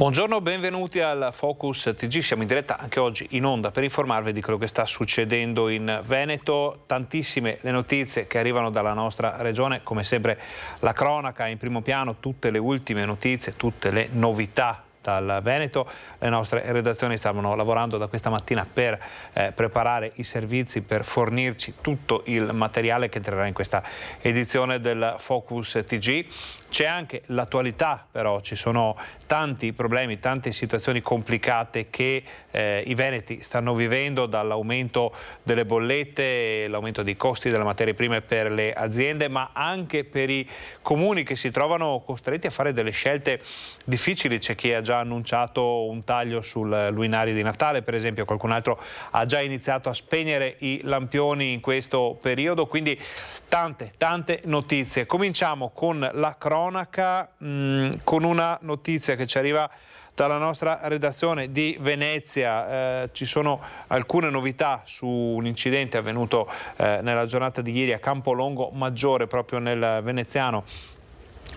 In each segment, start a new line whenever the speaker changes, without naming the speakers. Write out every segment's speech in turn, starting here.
Buongiorno, benvenuti al Focus TG. Siamo in diretta anche oggi in onda per informarvi di quello che sta succedendo in Veneto. Tantissime le notizie che arrivano dalla nostra regione, come sempre la cronaca in primo piano, tutte le ultime notizie, tutte le novità dal Veneto. Le nostre redazioni stavano lavorando da questa mattina per preparare i servizi, per fornirci tutto il materiale che entrerà in questa edizione del Focus TG. C'è anche l'attualità, però ci sono tanti problemi, tante situazioni complicate che i veneti stanno vivendo, dall'aumento delle bollette, l'aumento dei costi delle materie prime per le aziende, ma anche per i comuni che si trovano costretti a fare delle scelte difficili. C'è chi ha già annunciato un taglio sul luinario di Natale, per esempio, qualcun altro ha già iniziato a spegnere i lampioni in questo periodo, quindi tante notizie. Cominciamo con la cronaca, con una notizia che ci arriva dalla nostra redazione di Venezia. Ci sono alcune novità su un incidente avvenuto nella giornata di ieri a Campolongo Maggiore, proprio nel veneziano.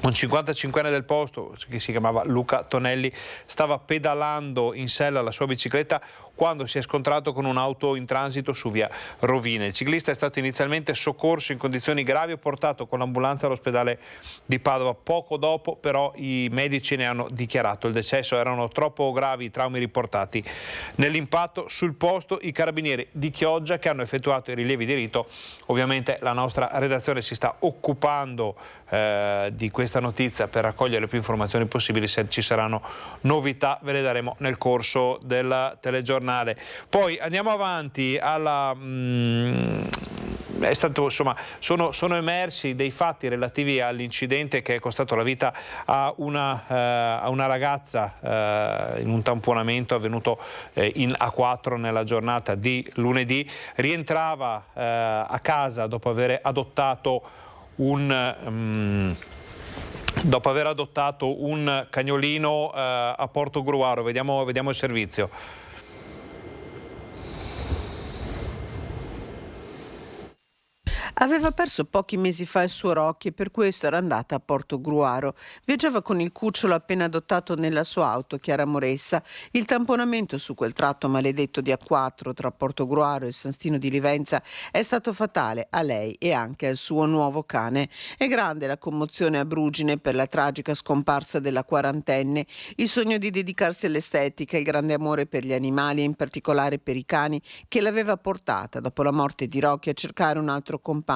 Un 55enne del posto, che si chiamava Luca Tonelli, stava pedalando in sella alla sua bicicletta quando si è scontrato con un'auto in transito su via Rovine. Il ciclista è stato inizialmente soccorso in condizioni gravi e portato con l'ambulanza all'ospedale di Padova. Poco dopo però i medici ne hanno dichiarato il decesso. Erano troppo gravi i traumi riportati nell'impatto. Sul posto i carabinieri di Chioggia, che hanno effettuato i rilievi di rito. Ovviamente la nostra redazione si sta occupando di questa notizia per raccogliere più informazioni possibili. Se ci saranno novità ve le daremo nel corso del telegiornale. Poi andiamo avanti è stato, insomma, sono emersi dei fatti relativi all'incidente che è costato la vita a una ragazza in un tamponamento avvenuto in A4 nella giornata di lunedì. Rientrava a casa dopo aver adottato un cagnolino a Portogruaro. Vediamo il servizio.
Aveva perso pochi mesi fa il suo Rocky e per questo era andata a Portogruaro. Viaggiava con il cucciolo appena adottato nella sua auto, Chiara Moressa. Il tamponamento su quel tratto maledetto di A4 tra Portogruaro e San Stino di Livenza è stato fatale a lei e anche al suo nuovo cane. È grande la commozione a Brugine per la tragica scomparsa della quarantenne. Il sogno di dedicarsi all'estetica, il grande amore per gli animali e in particolare per i cani che l'aveva portata dopo la morte di Rocky a cercare un altro compagno.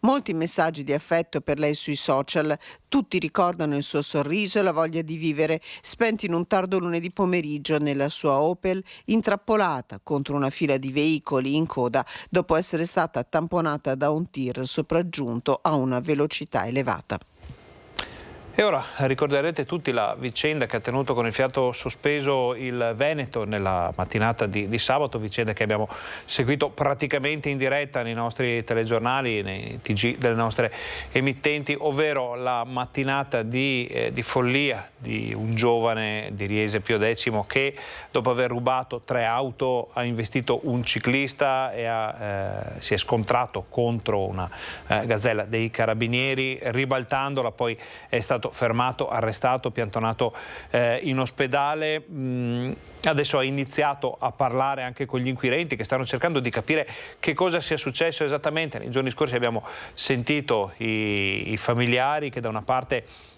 Molti messaggi di affetto per lei sui social, tutti ricordano il suo sorriso e la voglia di vivere, spenti in un tardo lunedì pomeriggio nella sua Opel, intrappolata contro una fila di veicoli in coda dopo essere stata tamponata da un tir sopraggiunto a una velocità elevata.
E ora ricorderete tutti la vicenda che ha tenuto con il fiato sospeso il Veneto nella mattinata di sabato, vicenda che abbiamo seguito praticamente in diretta nei nostri telegiornali, nei TG delle nostre emittenti, ovvero la mattinata di follia di un giovane di Riese Pio X che dopo aver rubato 3 auto ha investito un ciclista e si è scontrato contro una gazella dei carabinieri. Ribaltandola poi è stato fermato, arrestato, piantonato in ospedale. Adesso ha iniziato a parlare anche con gli inquirenti che stanno cercando di capire che cosa sia successo esattamente. Nei giorni scorsi abbiamo sentito i familiari che da una parte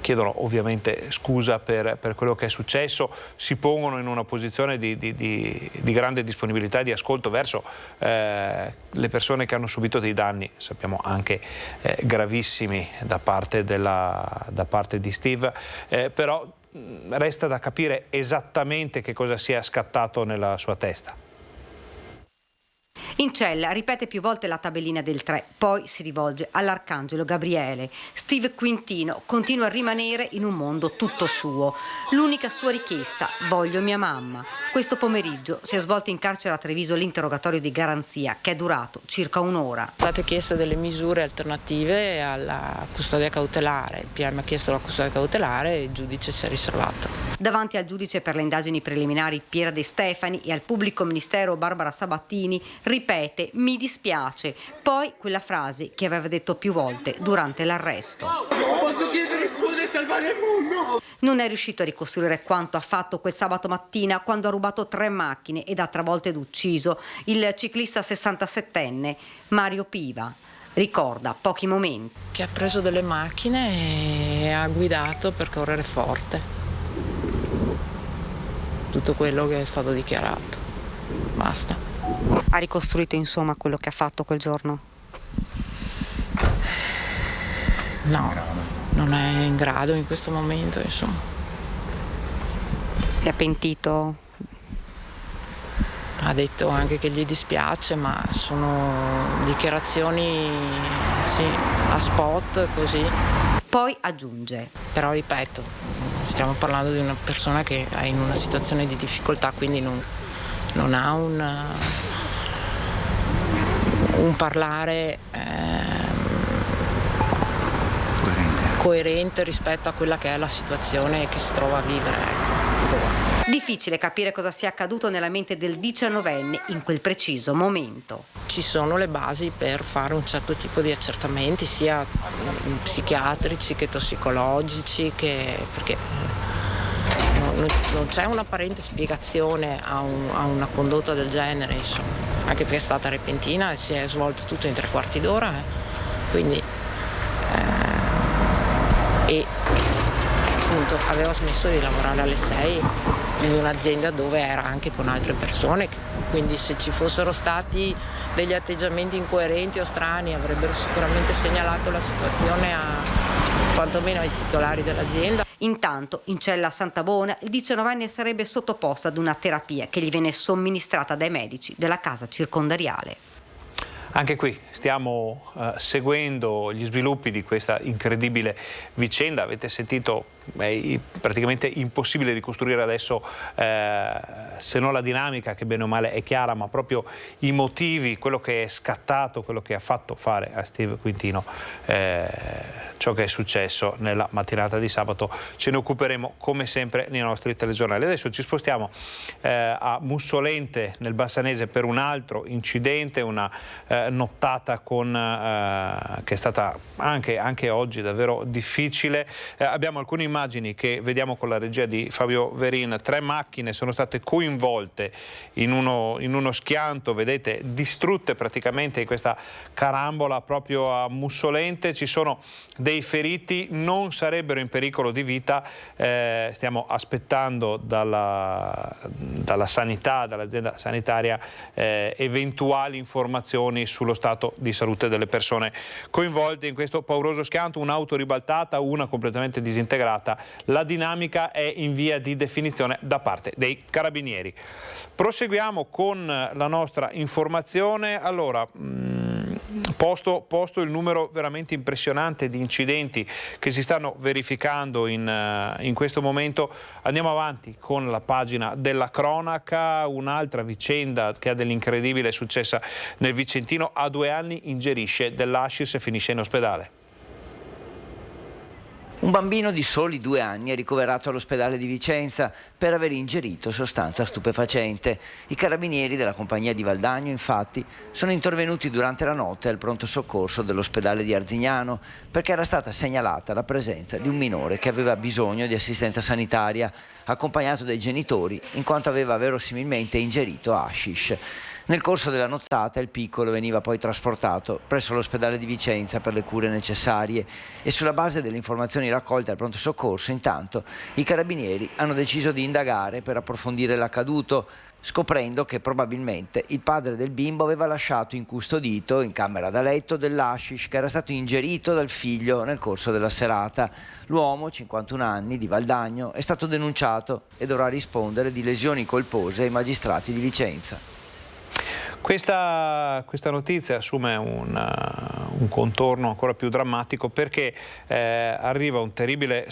chiedono ovviamente scusa per quello che è successo, si pongono in una posizione di grande disponibilità e di ascolto verso le persone che hanno subito dei danni, sappiamo anche gravissimi da parte di Steve, però resta da capire esattamente che cosa sia scattato nella sua testa.
In cella ripete più volte la tabellina del 3, poi si rivolge all'arcangelo Gabriele. Steve Quintino continua a rimanere in un mondo tutto suo. L'unica sua richiesta: voglio mia mamma. Questo pomeriggio si è svolto in carcere a Treviso l'interrogatorio di garanzia, che è durato circa un'ora.
Sono state chieste delle misure alternative alla custodia cautelare. Il PM ha chiesto la custodia cautelare e il giudice si è riservato.
Davanti al giudice per le indagini preliminari Piera De Stefani e al pubblico ministero Barbara Sabattini ripete: mi dispiace, poi quella frase che aveva detto più volte durante l'arresto.
Posso chiedere scusa e salvare il mondo?
Non è riuscito a ricostruire quanto ha fatto quel sabato mattina quando ha rubato 3 macchine ed ha travolto ed ucciso il ciclista 67enne Mario Piva. Ricorda pochi momenti.
Che ha preso delle macchine e ha guidato per correre forte. Tutto quello che è stato dichiarato. Basta.
Ha ricostruito insomma quello che ha fatto quel giorno?
No, non è in grado in questo momento, insomma.
Si è pentito?
Ha detto anche che gli dispiace, ma sono dichiarazioni sì, a spot così.
Poi aggiunge.
Però ripeto, stiamo parlando di una persona che è in una situazione di difficoltà, quindi non ha un parlare coerente rispetto a quella che è la situazione che si trova a vivere.
Difficile capire cosa sia accaduto nella mente del 19enne in quel preciso momento.
Ci sono le basi per fare un certo tipo di accertamenti, sia psichiatrici che tossicologici, perché non c'è un'apparente spiegazione a una condotta del genere, insomma, anche perché è stata repentina e si è svolto tutto in 3/4 d'ora, quindi e appunto aveva smesso di lavorare alle 6 in un'azienda dove era anche con altre persone, quindi se ci fossero stati degli atteggiamenti incoerenti o strani avrebbero sicuramente segnalato la situazione quantomeno ai titolari dell'azienda.
Intanto in cella a Santabona il 19enne sarebbe sottoposto ad una terapia che gli viene somministrata dai medici della casa circondariale.
Anche qui stiamo seguendo gli sviluppi di questa incredibile vicenda. Avete sentito, è praticamente impossibile ricostruire adesso se non la dinamica, che bene o male è chiara, ma proprio i motivi, quello che è scattato, quello che ha fatto fare a Steve Quintino ciò che è successo nella mattinata di sabato. Ce ne occuperemo come sempre nei nostri telegiornali. Adesso ci spostiamo a Mussolente nel Bassanese per un altro incidente, una nottata che è stata anche oggi davvero difficile. Abbiamo alcune immagini che vediamo con la regia di Fabio Verin. 3 macchine sono state coinvolte in uno schianto, vedete, distrutte praticamente in questa carambola proprio a Mussolente. Ci sono dei feriti, non sarebbero in pericolo di vita. Stiamo aspettando dalla sanità, dall'azienda sanitaria, eventuali informazioni sullo stato di salute delle persone coinvolte in questo pauroso schianto. Un'auto ribaltata, una completamente disintegrata. La dinamica è in via di definizione da parte dei carabinieri. Proseguiamo con la nostra informazione. Allora, posto il numero veramente impressionante di incidenti che si stanno verificando in questo momento, andiamo avanti con la pagina della cronaca. Un'altra vicenda che ha dell'incredibile successa nel Vicentino: a 2 anni ingerisce dell'hashish e finisce in ospedale.
Un bambino di soli 2 anni è ricoverato all'ospedale di Vicenza per aver ingerito sostanza stupefacente. I carabinieri della compagnia di Valdagno, infatti, sono intervenuti durante la notte al pronto soccorso dell'ospedale di Arzignano perché era stata segnalata la presenza di un minore che aveva bisogno di assistenza sanitaria, accompagnato dai genitori, in quanto aveva verosimilmente ingerito hashish. Nel corso della nottata il piccolo veniva poi trasportato presso l'ospedale di Vicenza per le cure necessarie e sulla base delle informazioni raccolte al pronto soccorso, intanto, i carabinieri hanno deciso di indagare per approfondire l'accaduto, scoprendo che probabilmente il padre del bimbo aveva lasciato incustodito in camera da letto dell'hashish che era stato ingerito dal figlio nel corso della serata. L'uomo, 51 anni, di Valdagno, è stato denunciato e dovrà rispondere di lesioni colpose ai magistrati di Vicenza.
Questa notizia assume un contorno ancora più drammatico perché arriva una terribile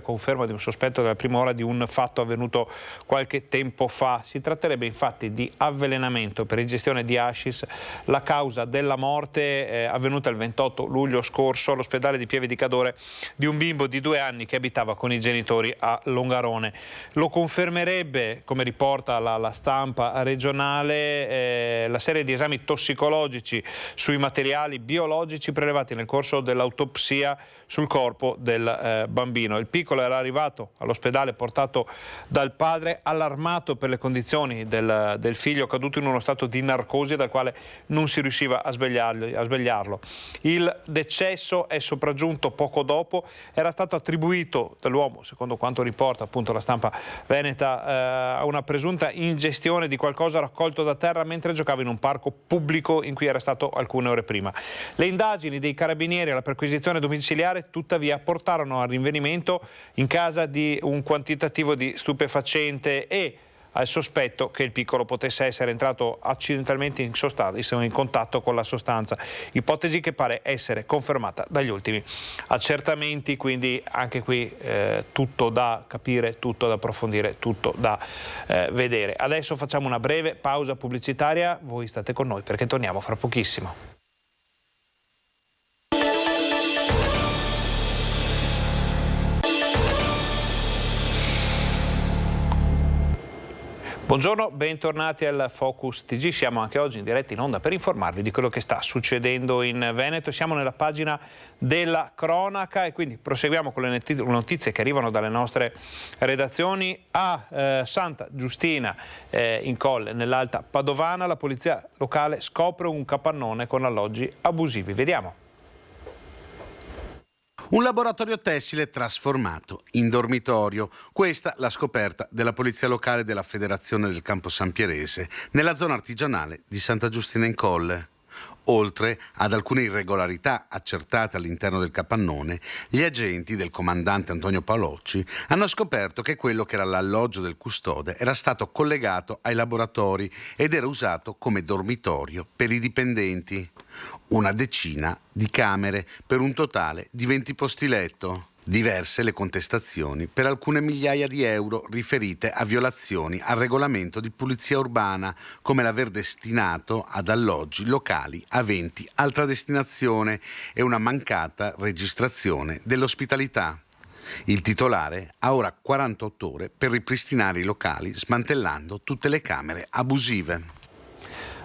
conferma di un sospetto della prima ora di un fatto avvenuto qualche tempo fa. Si tratterebbe infatti di avvelenamento per ingestione di hashish. La causa della morte avvenuta il 28 luglio scorso all'ospedale di Pieve di Cadore di un bimbo di 2 anni che abitava con i genitori a Longarone. Lo confermerebbe, come riporta la stampa regionale, la serie di esami tossicologici sui materiali biologici prelevati nel corso dell'autopsia sul corpo del bambino. Il piccolo era arrivato all'ospedale portato dal padre, allarmato per le condizioni del figlio, caduto in uno stato di narcosi dal quale non si riusciva a svegliarlo. Il decesso è sopraggiunto poco dopo, era stato attribuito dall'uomo, secondo quanto riporta appunto la stampa veneta, a una presunta ingestione di qualcosa raccolto da terra mentre giocava in un parco pubblico in cui era stato alcune ore prima. Le indagini dei carabinieri alla perquisizione domiciliare tuttavia portarono al rinvenimento in casa di un quantitativo di stupefacente e al sospetto che il piccolo potesse essere entrato accidentalmente in contatto con la sostanza, ipotesi che pare essere confermata dagli ultimi accertamenti. Quindi anche qui tutto da capire, tutto da approfondire, tutto da vedere. Adesso facciamo una breve pausa pubblicitaria, voi state con noi perché torniamo fra pochissimo. Buongiorno, bentornati al Focus TG. Siamo anche oggi in diretta in onda per informarvi di quello che sta succedendo in Veneto. Siamo nella pagina della cronaca e quindi proseguiamo con le notizie che arrivano dalle nostre redazioni. A Santa Giustina in Colle, nell'Alta Padovana, la polizia locale scopre un capannone con alloggi abusivi. Vediamo.
Un laboratorio tessile trasformato in dormitorio. Questa la scoperta della polizia locale della Federazione del Campo Sampierese nella zona artigianale di Santa Giustina in Colle. Oltre ad alcune irregolarità accertate all'interno del capannone, gli agenti del comandante Antonio Paolocci hanno scoperto che quello che era l'alloggio del custode era stato collegato ai laboratori ed era usato come dormitorio per i dipendenti. Una decina di camere per un totale di 20 posti letto. Diverse le contestazioni per alcune migliaia di euro riferite a violazioni al regolamento di pulizia urbana, come l'aver destinato ad alloggi locali aventi altra destinazione e una mancata registrazione dell'ospitalità. Il titolare ha ora 48 ore per ripristinare i locali smantellando tutte le camere abusive.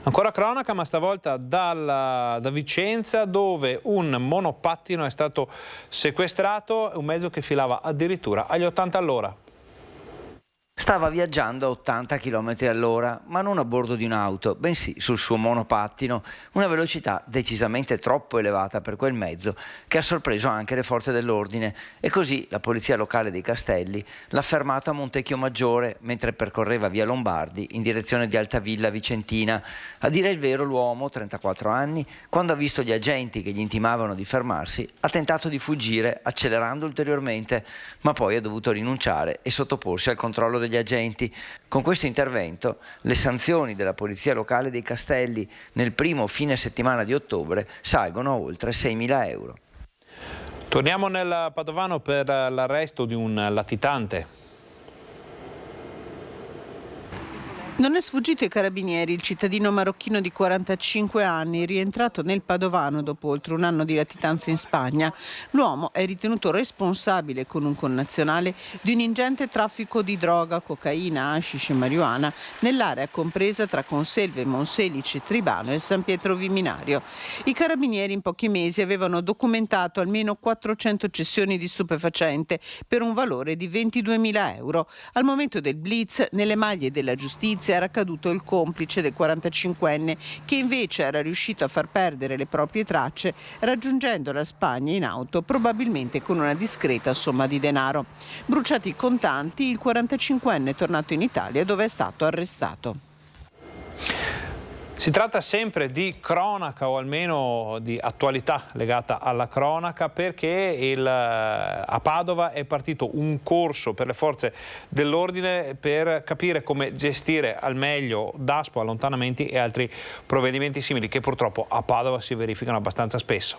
Ancora cronaca, ma stavolta da Vicenza, dove un monopattino è stato sequestrato, un mezzo che filava addirittura agli 80 all'ora.
Stava viaggiando a 80 km all'ora, ma non a bordo di un'auto, bensì sul suo monopattino, una velocità decisamente troppo elevata per quel mezzo che ha sorpreso anche le forze dell'ordine e così la polizia locale dei Castelli l'ha fermato a Montecchio Maggiore mentre percorreva via Lombardi in direzione di Altavilla Vicentina. A dire il vero, l'uomo, 34 anni, quando ha visto gli agenti che gli intimavano di fermarsi, ha tentato di fuggire accelerando ulteriormente, ma poi ha dovuto rinunciare e sottoporsi al controllo degli agenti. Con questo intervento le sanzioni della polizia locale dei Castelli nel primo fine settimana di ottobre salgono a oltre 6.000 euro.
Torniamo nel Padovano per l'arresto di un latitante.
Non è sfuggito ai carabinieri il cittadino marocchino di 45 anni, rientrato nel Padovano dopo oltre un anno di latitanza in Spagna. L'uomo è ritenuto responsabile con un connazionale di un ingente traffico di droga, cocaina, hashish e marijuana nell'area compresa tra Conselve, Monselice, Tribano e San Pietro Viminario. I carabinieri in pochi mesi avevano documentato almeno 400 cessioni di stupefacente per un valore di 22.000 euro. Al momento del blitz, nelle maglie della giustizia era caduto il complice del 45enne che invece era riuscito a far perdere le proprie tracce raggiungendo la Spagna in auto, probabilmente con una discreta somma di denaro. Bruciati i contanti, il 45enne è tornato in Italia dove è stato arrestato.
Si tratta sempre di cronaca o almeno di attualità legata alla cronaca, perché a Padova è partito un corso per le forze dell'ordine per capire come gestire al meglio DASPO, allontanamenti e altri provvedimenti simili che purtroppo a Padova si verificano abbastanza spesso.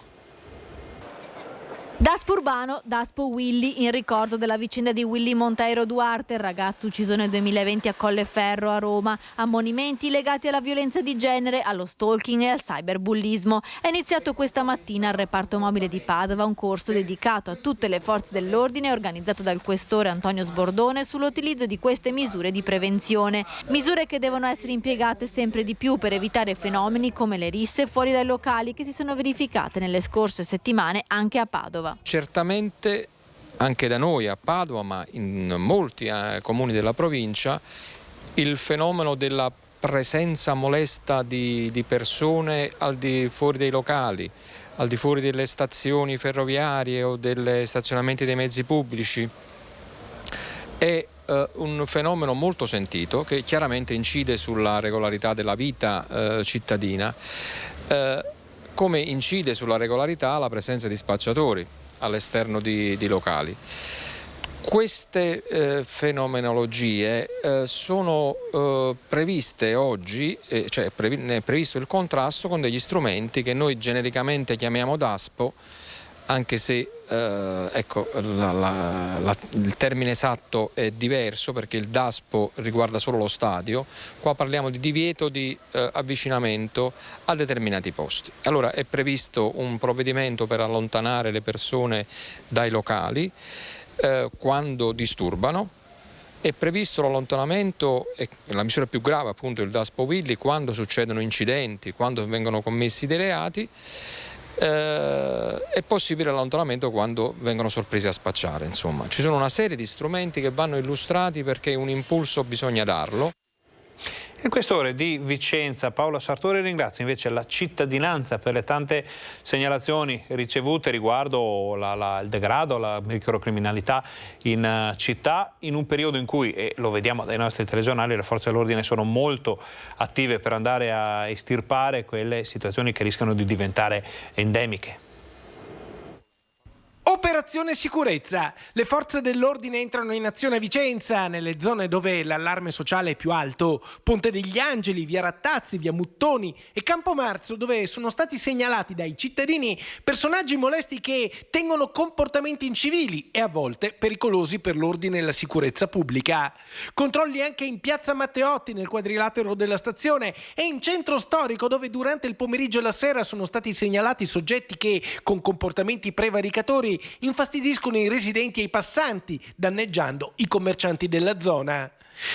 Daspo urbano, Daspo Willy, in ricordo della vicenda di Willy Monteiro Duarte, il ragazzo ucciso nel 2020 a Colleferro a Roma. Ammonimenti legati alla violenza di genere, allo stalking e al cyberbullismo. È iniziato questa mattina al reparto mobile di Padova un corso dedicato a tutte le forze dell'ordine organizzato dal questore Antonio Sbordone sull'utilizzo di queste misure di prevenzione. Misure che devono essere impiegate sempre di più per evitare fenomeni come le risse fuori dai locali che si sono verificate nelle scorse settimane anche a Padova.
Certamente anche da noi a Padova, ma in molti comuni della provincia, il fenomeno della presenza molesta di persone al di fuori dei locali, al di fuori delle stazioni ferroviarie o degli stazionamenti dei mezzi pubblici è un fenomeno molto sentito che chiaramente incide sulla regolarità della vita cittadina, come incide sulla regolarità la presenza di spacciatori all'esterno di locali. Queste fenomenologie sono previste oggi, cioè è previsto il contrasto con degli strumenti che noi genericamente chiamiamo DASPO, anche se ecco, il termine esatto è diverso perché il DASPO riguarda solo lo stadio, qua parliamo di divieto di avvicinamento a determinati posti. Allora è previsto un provvedimento per allontanare le persone dai locali quando disturbano, è previsto l'allontanamento, e la misura più grave appunto il DASPO Willy, quando succedono incidenti, quando vengono commessi dei reati. È possibile l'allontanamento quando vengono sorpresi a spacciare. Insomma, ci sono una serie di strumenti che vanno illustrati perché un impulso bisogna darlo.
Il questore di Vicenza, Paolo Sartori, ringrazia invece la cittadinanza per le tante segnalazioni ricevute riguardo il degrado, la microcriminalità in città, in un periodo in cui, e lo vediamo dai nostri telegiornali, le forze dell'ordine sono molto attive per andare a estirpare quelle situazioni che rischiano di diventare endemiche.
Operazione sicurezza. Le forze dell'ordine entrano in azione a Vicenza, nelle zone dove l'allarme sociale è più alto. Ponte degli Angeli, via Rattazzi, via Muttoni e Campomarzo, dove sono stati segnalati dai cittadini personaggi molesti che tengono comportamenti incivili e a volte pericolosi per l'ordine e la sicurezza pubblica. Controlli anche in piazza Matteotti, nel quadrilatero della stazione, e in centro storico, dove durante il pomeriggio e la sera sono stati segnalati soggetti che, con comportamenti prevaricatori, infastidiscono i residenti e i passanti, danneggiando i commercianti della zona.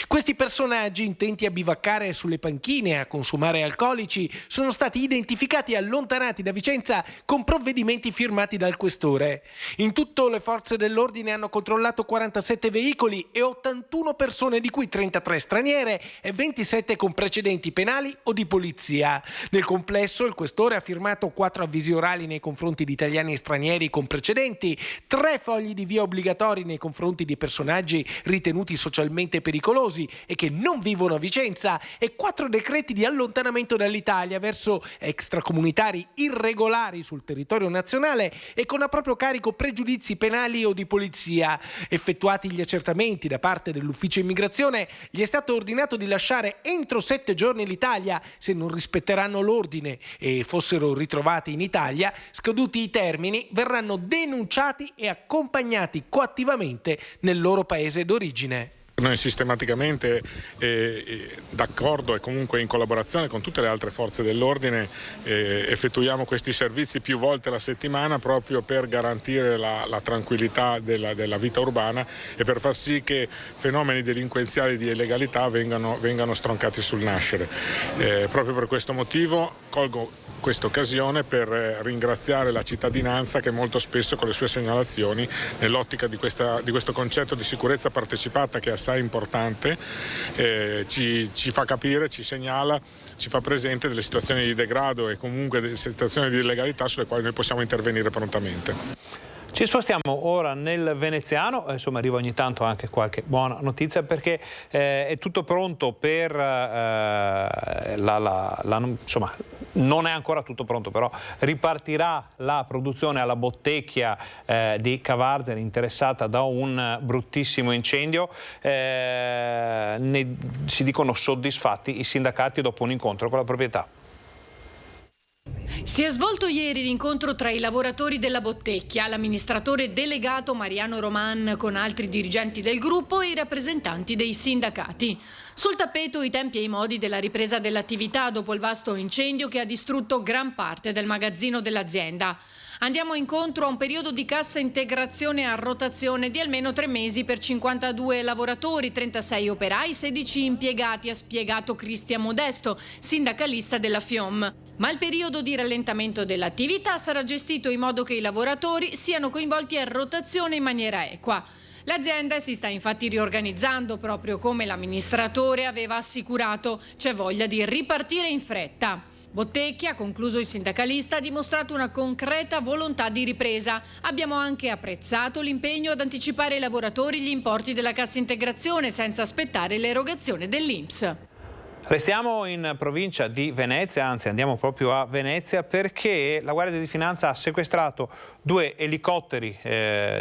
Questi personaggi, intenti a bivaccare sulle panchine e a consumare alcolici, sono stati identificati e allontanati da Vicenza con provvedimenti firmati dal questore. In tutto le forze dell'ordine hanno controllato 47 veicoli e 81 persone, di cui 33 straniere e 27 con precedenti penali o di polizia. Nel complesso il questore ha firmato 4 avvisi orali nei confronti di italiani e stranieri con precedenti, 3 fogli di via obbligatori nei confronti di personaggi ritenuti socialmente pericolosi e che non vivono a Vicenza e 4 decreti di allontanamento dall'Italia verso extracomunitari irregolari sul territorio nazionale e con a proprio carico pregiudizi penali o di polizia. Effettuati gli accertamenti da parte dell'ufficio immigrazione, gli è stato ordinato di lasciare entro 7 giorni l'Italia se non rispetteranno l'ordine e fossero ritrovati in Italia, scaduti i termini, verranno denunciati e accompagnati coattivamente nel loro paese d'origine.
Noi sistematicamente, d'accordo e comunque in collaborazione con tutte le altre forze dell'ordine, effettuiamo questi servizi più volte alla settimana proprio per garantire la tranquillità della vita urbana e per far sì che fenomeni delinquenziali di illegalità vengano stroncati sul nascere. Proprio per questo motivo colgo questa occasione per ringraziare la cittadinanza che molto spesso con le sue segnalazioni, nell'ottica di questo concetto di sicurezza partecipata che è assai importante, ci fa capire, ci segnala, ci fa presente delle situazioni di degrado e comunque delle situazioni di illegalità sulle quali noi possiamo intervenire prontamente.
Ci spostiamo ora nel veneziano, insomma arriva ogni tanto anche qualche buona notizia perché è tutto pronto per insomma non è ancora tutto pronto, però ripartirà la produzione alla Bottecchia di Cavarzere, interessata da un bruttissimo incendio. Si dicono soddisfatti i sindacati dopo un incontro con la proprietà.
Si è svolto ieri l'incontro tra i lavoratori della Bottecchia, l'amministratore delegato Mariano Roman con altri dirigenti del gruppo e i rappresentanti dei sindacati. Sul tappeto i tempi e i modi della ripresa dell'attività dopo il vasto incendio che ha distrutto gran parte del magazzino dell'azienda. Andiamo incontro a un periodo di cassa integrazione a rotazione di almeno 3 mesi per 52 lavoratori, 36 operai, 16 impiegati, ha spiegato Cristian Modesto, sindacalista della FIOM. Ma il periodo di rallentamento dell'attività sarà gestito in modo che i lavoratori siano coinvolti a rotazione in maniera equa. L'azienda si sta infatti riorganizzando, proprio come l'amministratore aveva assicurato. C'è voglia di ripartire in fretta. Bottecchia, concluso il sindacalista, ha dimostrato una concreta volontà di ripresa. Abbiamo anche apprezzato l'impegno ad anticipare ai lavoratori gli importi della cassa integrazione senza aspettare l'erogazione dell'INPS.
Restiamo in provincia di Venezia, anzi andiamo proprio a Venezia perché la Guardia di Finanza ha sequestrato 2 elicotteri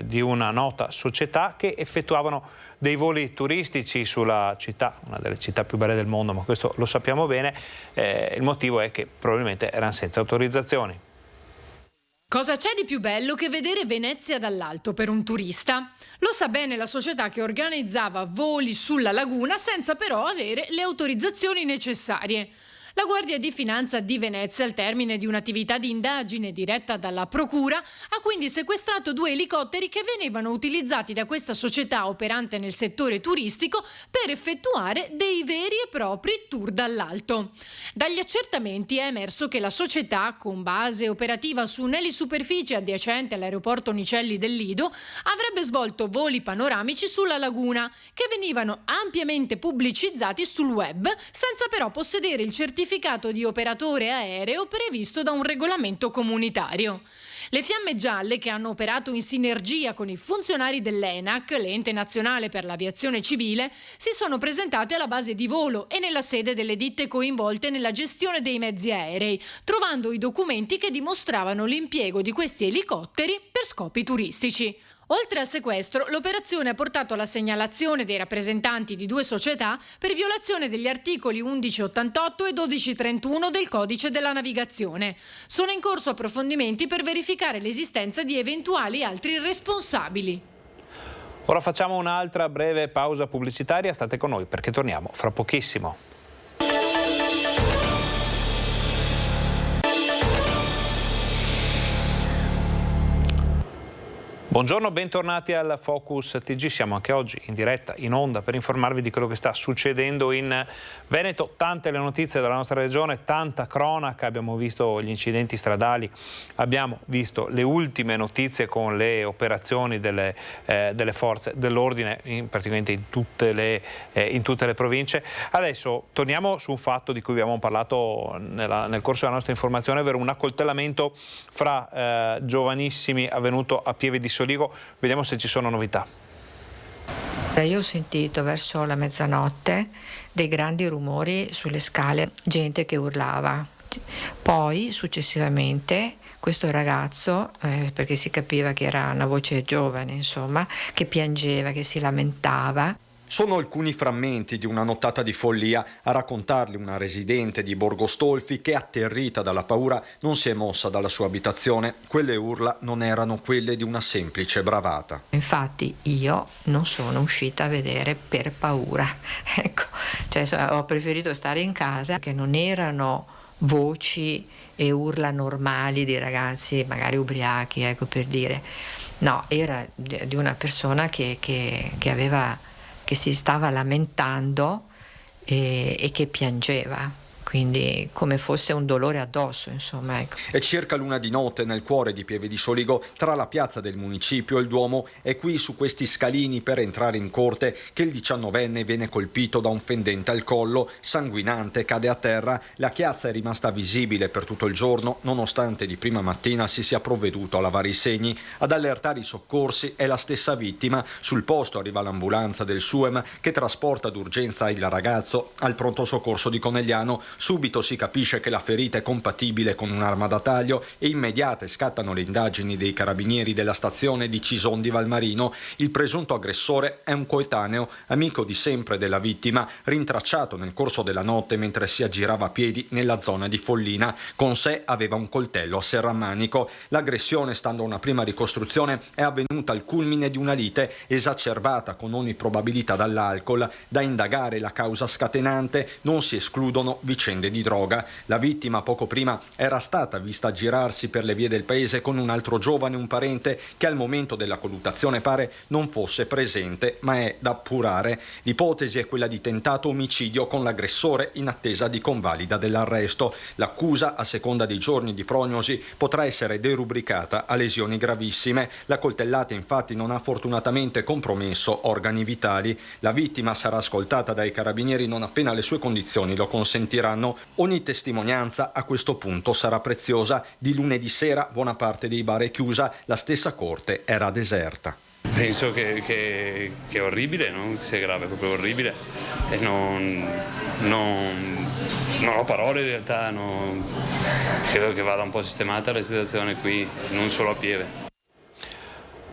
di una nota società che effettuavano dei voli turistici sulla città, una delle città più belle del mondo, ma questo lo sappiamo bene. Il motivo è che probabilmente erano senza autorizzazioni.
Cosa c'è di più bello che vedere Venezia dall'alto per un turista? Lo sa bene la società che organizzava voli sulla laguna senza però avere le autorizzazioni necessarie. La Guardia di Finanza di Venezia, al termine di un'attività di indagine diretta dalla Procura, ha quindi sequestrato 2 elicotteri che venivano utilizzati da questa società operante nel settore turistico per effettuare dei veri e propri tour dall'alto. Dagli accertamenti è emerso che la società, con base operativa su un'elisuperficie adiacente all'aeroporto Nicelli del Lido, avrebbe svolto voli panoramici sulla laguna che venivano ampiamente pubblicizzati sul web senza però possedere il certificato di operatore aereo previsto da un regolamento comunitario. Le Fiamme Gialle, che hanno operato in sinergia con i funzionari dell'ENAC, l'Ente Nazionale per l'Aviazione Civile, si sono presentate alla base di volo e nella sede delle ditte coinvolte nella gestione dei mezzi aerei, trovando i documenti che dimostravano l'impiego di questi elicotteri per scopi turistici. Oltre al sequestro, l'operazione ha portato alla segnalazione dei rappresentanti di 2 società per violazione degli articoli 1188 e 1231 del Codice della Navigazione. Sono in corso approfondimenti per verificare l'esistenza di eventuali altri responsabili.
Ora facciamo un'altra breve pausa pubblicitaria, state con noi perché torniamo fra pochissimo. Buongiorno, bentornati al Focus TG. Siamo anche oggi in diretta, in onda, per informarvi di quello che sta succedendo in Veneto. Tante le notizie dalla nostra regione, tanta cronaca. Abbiamo visto gli incidenti stradali, abbiamo visto le ultime notizie con le operazioni delle forze dell'ordine praticamente in tutte le province. Adesso torniamo su un fatto di cui abbiamo parlato nel corso della nostra informazione, ovvero un accoltellamento fra giovanissimi avvenuto a Pieve di Soligo. Vediamo se ci sono novità.
Io ho sentito verso la mezzanotte dei grandi rumori sulle scale, gente che urlava. Poi successivamente questo ragazzo, perché si capiva che era una voce giovane, insomma, che piangeva, che si lamentava.
Sono alcuni frammenti di una nottata di follia a raccontarli una residente di Borgo Stolfi che, atterrita dalla paura, non si è mossa dalla sua abitazione. Quelle urla non erano quelle di una semplice bravata.
Infatti io non sono uscita a vedere per paura. Ecco, cioè, ho preferito stare in casa, che non erano voci e urla normali di ragazzi magari ubriachi, ecco, per dire. No, era di una persona che si stava lamentando e che piangeva, quindi come fosse un dolore addosso, insomma, ecco.
È circa l'1 di notte nel cuore di Pieve di Soligo, tra la piazza del municipio e il Duomo. È qui, su questi scalini per entrare in corte, che il 19enne viene colpito da un fendente al collo, sanguinante, cade a terra. La chiazza è rimasta visibile per tutto il giorno, nonostante di prima mattina si sia provveduto a lavare i segni. Ad allertare i soccorsi è la stessa vittima. Sul posto arriva l'ambulanza del SUEM che trasporta d'urgenza il ragazzo al pronto soccorso di Conegliano. Subito si capisce che la ferita è compatibile con un'arma da taglio e immediate scattano le indagini dei carabinieri della stazione di Cison di Valmarino. Il presunto aggressore è un coetaneo, amico di sempre della vittima, rintracciato nel corso della notte mentre si aggirava a piedi nella zona di Follina. Con sé aveva un coltello a serrammanico. L'aggressione, stando a una prima ricostruzione, è avvenuta al culmine di una lite esacerbata con ogni probabilità dall'alcol. Da indagare la causa scatenante, non si escludono vicende di droga. La vittima poco prima era stata vista girarsi per le vie del paese con un altro giovane, un parente, che al momento della colluttazione pare non fosse presente, ma è da appurare. L'ipotesi è quella di tentato omicidio con l'aggressore in attesa di convalida dell'arresto. L'accusa, a seconda dei giorni di prognosi, potrà essere derubricata a lesioni gravissime. La coltellata infatti non ha fortunatamente compromesso organi vitali. La vittima sarà ascoltata dai carabinieri non appena le sue condizioni lo consentiranno. Ogni testimonianza a questo punto sarà preziosa. Di lunedì sera buona parte dei bar è chiusa, la stessa corte era deserta.
Penso che è orribile, no? Sia grave, è proprio orribile e non ho parole in realtà, credo che vada un po' sistemata la situazione qui, non solo a Pieve.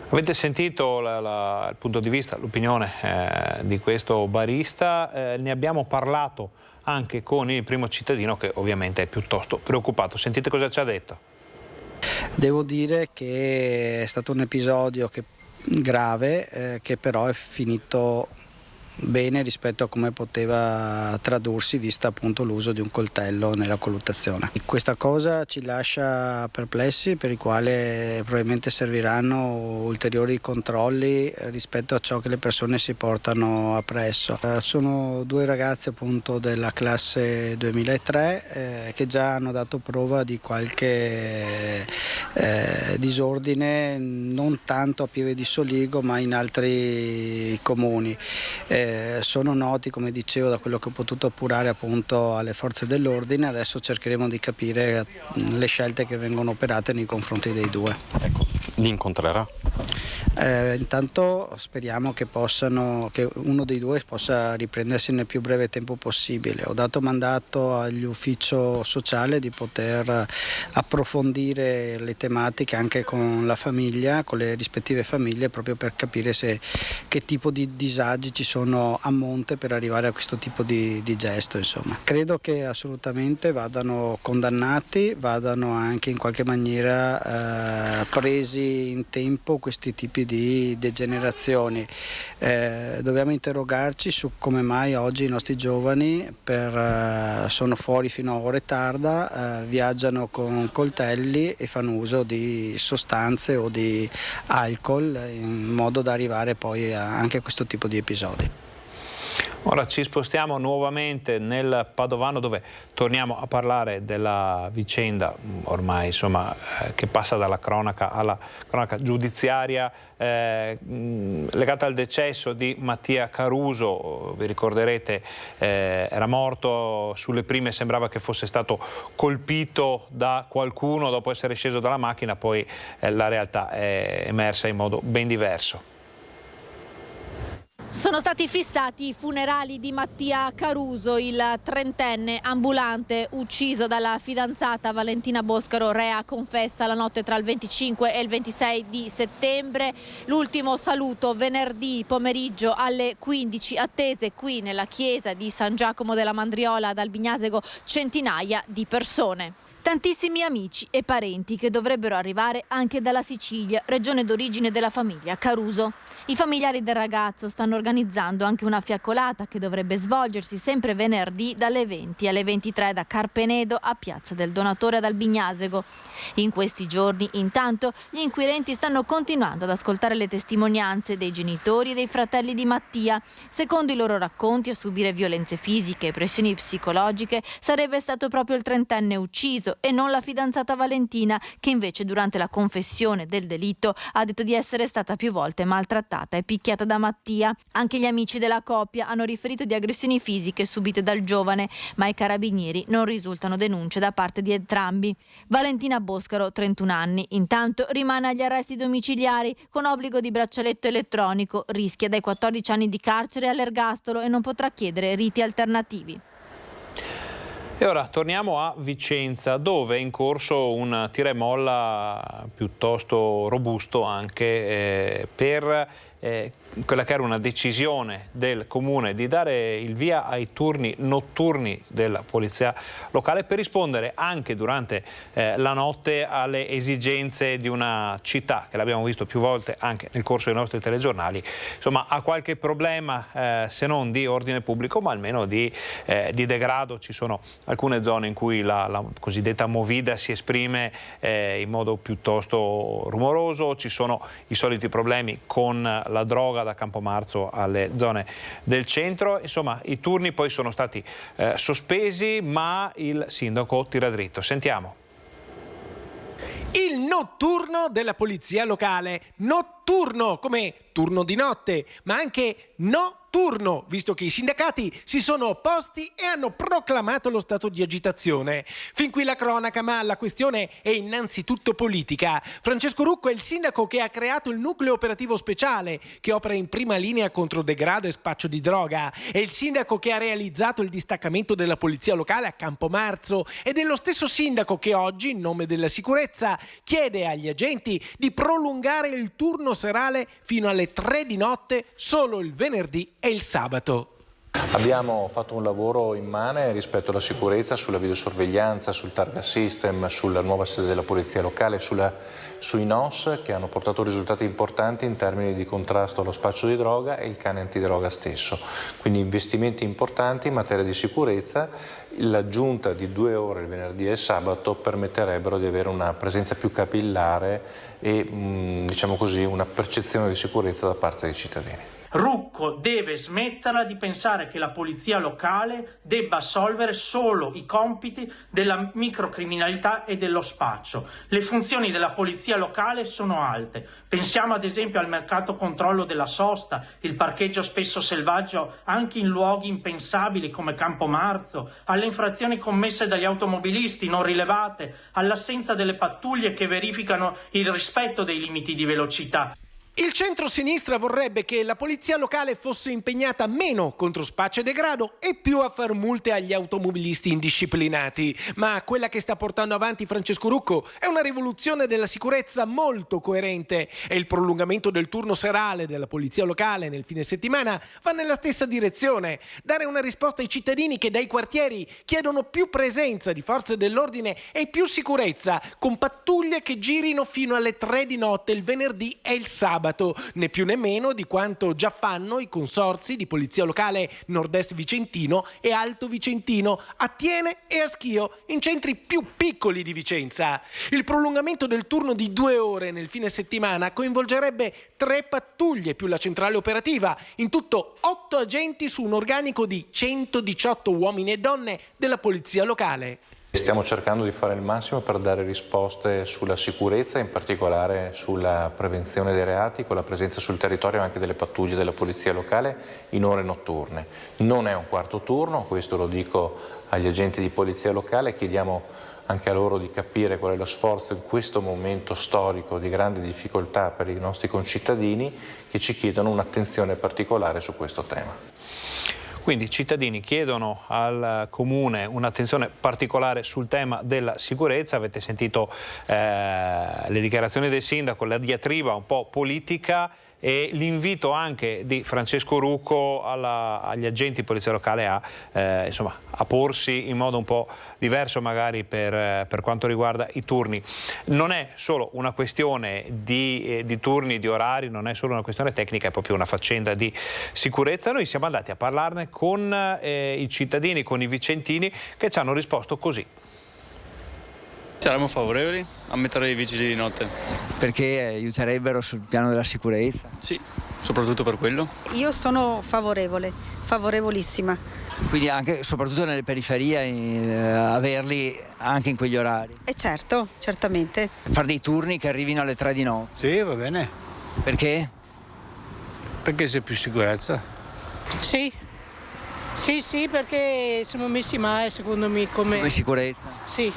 Avete sentito il punto di vista, l'opinione di questo barista, ne abbiamo parlato anche con il primo cittadino che ovviamente è piuttosto preoccupato. Sentite cosa ci ha detto.
Devo dire che è stato un episodio grave che però è finito bene rispetto a come poteva tradursi, vista appunto l'uso di un coltello nella colluttazione. Questa cosa ci lascia perplessi, per i quali probabilmente serviranno ulteriori controlli rispetto a ciò che le persone si portano appresso. Sono due ragazzi appunto della classe 2003 che già hanno dato prova di qualche disordine, non tanto a Pieve di Soligo ma in altri comuni. Sono noti, come dicevo, da quello che ho potuto appurare appunto alle forze dell'ordine. Adesso cercheremo di capire le scelte che vengono operate nei confronti dei due.
Ecco, li incontrerà?
Intanto speriamo che uno dei due possa riprendersi nel più breve tempo possibile. Ho dato mandato agli ufficio sociale di poter approfondire le tematiche anche con la famiglia, con le rispettive famiglie, proprio per capire che tipo di disagi ci sono a monte per arrivare a questo tipo di gesto. Insomma, credo che assolutamente vadano condannati, vadano anche in qualche maniera presi in tempo questi tipi di degenerazioni. Dobbiamo interrogarci su come mai oggi i nostri giovani sono fuori fino a ore tarda, viaggiano con coltelli e fanno uso di sostanze o di alcol in modo da arrivare poi anche a questo tipo di episodi.
Ora ci spostiamo nuovamente nel Padovano, dove torniamo a parlare della vicenda ormai che passa dalla cronaca alla cronaca giudiziaria legata al decesso di Mattia Caruso. Vi ricorderete, era morto, sulle prime sembrava che fosse stato colpito da qualcuno dopo essere sceso dalla macchina, poi la realtà è emersa in modo ben diverso.
Sono stati fissati i funerali di Mattia Caruso, il trentenne ambulante ucciso dalla fidanzata Valentina Boscaro, rea confessa la notte tra il 25 e il 26 di settembre. L'ultimo saluto venerdì pomeriggio alle 15, attese qui nella chiesa di San Giacomo della Mandriola ad Albignasego centinaia di persone. Tantissimi amici e parenti che dovrebbero arrivare anche dalla Sicilia, regione d'origine della famiglia Caruso. I familiari del ragazzo stanno organizzando anche una fiaccolata che dovrebbe svolgersi sempre venerdì dalle 20 alle 23 da Carpenedo a Piazza del Donatore ad Albignasego. In questi giorni, intanto, gli inquirenti stanno continuando ad ascoltare le testimonianze dei genitori e dei fratelli di Mattia. Secondo i loro racconti, a subire violenze fisiche e pressioni psicologiche sarebbe stato proprio il trentenne ucciso e non la fidanzata Valentina, che invece durante la confessione del delitto ha detto di essere stata più volte maltrattata e picchiata da Mattia. Anche gli amici della coppia hanno riferito di aggressioni fisiche subite dal giovane, ma ai carabinieri non risultano denunce da parte di entrambi. Valentina Boscaro, 31 anni, intanto rimane agli arresti domiciliari con obbligo di braccialetto elettronico, rischia dai 14 anni di carcere all'ergastolo e non potrà chiedere riti alternativi.
E ora torniamo a Vicenza, dove è in corso un tira e molla piuttosto robusto anche per quella che era una decisione del comune di dare il via ai turni notturni della polizia locale per rispondere anche durante la notte alle esigenze di una città che l'abbiamo visto più volte anche nel corso dei nostri telegiornali, insomma ha qualche problema se non di ordine pubblico ma almeno di degrado. Ci sono alcune zone in cui la cosiddetta movida si esprime in modo piuttosto rumoroso, ci sono i soliti problemi con la droga da Campomarzo alle zone del centro. Insomma, i turni poi sono stati sospesi, ma il sindaco tira dritto. Sentiamo.
Il notturno della polizia locale. Notturno come turno di notte, ma anche turno, visto che i sindacati si sono opposti e hanno proclamato lo stato di agitazione. Fin qui la cronaca, ma la questione è innanzitutto politica. Francesco Rucco è il sindaco che ha creato il nucleo operativo speciale, che opera in prima linea contro degrado e spaccio di droga. È il sindaco che ha realizzato il distaccamento della polizia locale a Campomarzo ed è lo stesso sindaco che oggi, in nome della sicurezza, chiede agli agenti di prolungare il turno serale fino alle 3 di notte solo il venerdì e il sabato.
Abbiamo fatto un lavoro immane rispetto alla sicurezza, sulla videosorveglianza, sul targa system, sulla nuova sede della polizia locale, sui NOS, che hanno portato risultati importanti in termini di contrasto allo spaccio di droga e il cane antidroga stesso. Quindi investimenti importanti in materia di sicurezza. L'aggiunta di 2 ore il venerdì e il sabato permetterebbero di avere una presenza più capillare e diciamo così una percezione di sicurezza da parte dei cittadini.
Rucco deve smetterla di pensare che la polizia locale debba assolvere solo i compiti della microcriminalità e dello spaccio. Le funzioni della polizia locale sono alte. Pensiamo ad esempio al mercato controllo della sosta, il parcheggio spesso selvaggio anche in luoghi impensabili come Campomarzo, alle infrazioni commesse dagli automobilisti non rilevate, all'assenza delle pattuglie che verificano il rispetto dei limiti di velocità.
Il centro-sinistra vorrebbe che la polizia locale fosse impegnata meno contro spaccio e degrado e più a far multe agli automobilisti indisciplinati. Ma quella che sta portando avanti Francesco Rucco è una rivoluzione della sicurezza molto coerente e il prolungamento del turno serale della polizia locale nel fine settimana va nella stessa direzione. Dare una risposta ai cittadini che dai quartieri chiedono più presenza di forze dell'ordine e più sicurezza, con pattuglie che girino fino alle 3 di notte il venerdì e il sabato. Né più né meno di quanto già fanno i consorzi di polizia locale Nord-Est Vicentino e Alto Vicentino, a Tiene e a Schio, in centri più piccoli di Vicenza. Il prolungamento del turno di 2 ore nel fine settimana coinvolgerebbe 3 pattuglie più la centrale operativa, in tutto 8 agenti su un organico di 118 uomini e donne della polizia locale.
Stiamo cercando di fare il massimo per dare risposte sulla sicurezza, in particolare sulla prevenzione dei reati, con la presenza sul territorio anche delle pattuglie della polizia locale in ore notturne. Non è un quarto turno, questo lo dico agli agenti di polizia locale, chiediamo anche a loro di capire qual è lo sforzo in questo momento storico di grande difficoltà per i nostri concittadini che ci chiedono un'attenzione particolare su questo tema.
Quindi i cittadini chiedono al Comune un'attenzione particolare sul tema della sicurezza. Avete sentito le dichiarazioni del sindaco, la diatriba un po' politica e l'invito anche di Francesco Rucco agli agenti di polizia locale a porsi in modo un po' diverso magari per quanto riguarda i turni. Non è solo una questione di turni, di orari, non è solo una questione tecnica, è proprio una faccenda di sicurezza. Noi siamo andati a parlarne con i cittadini, con i vicentini, che ci hanno risposto così.
Saremmo favorevoli a mettere i vigili di notte.
Perché aiuterebbero sul piano della sicurezza?
Sì, soprattutto per quello.
Io sono favorevolissima.
Quindi anche, soprattutto nelle periferie, averli anche in quegli orari?
Certo, certamente.
Fare dei turni che arrivino alle 3 di notte?
Sì, va bene.
Perché?
Perché c'è più sicurezza.
Sì, perché siamo messi male secondo me come
sicurezza?
Sì.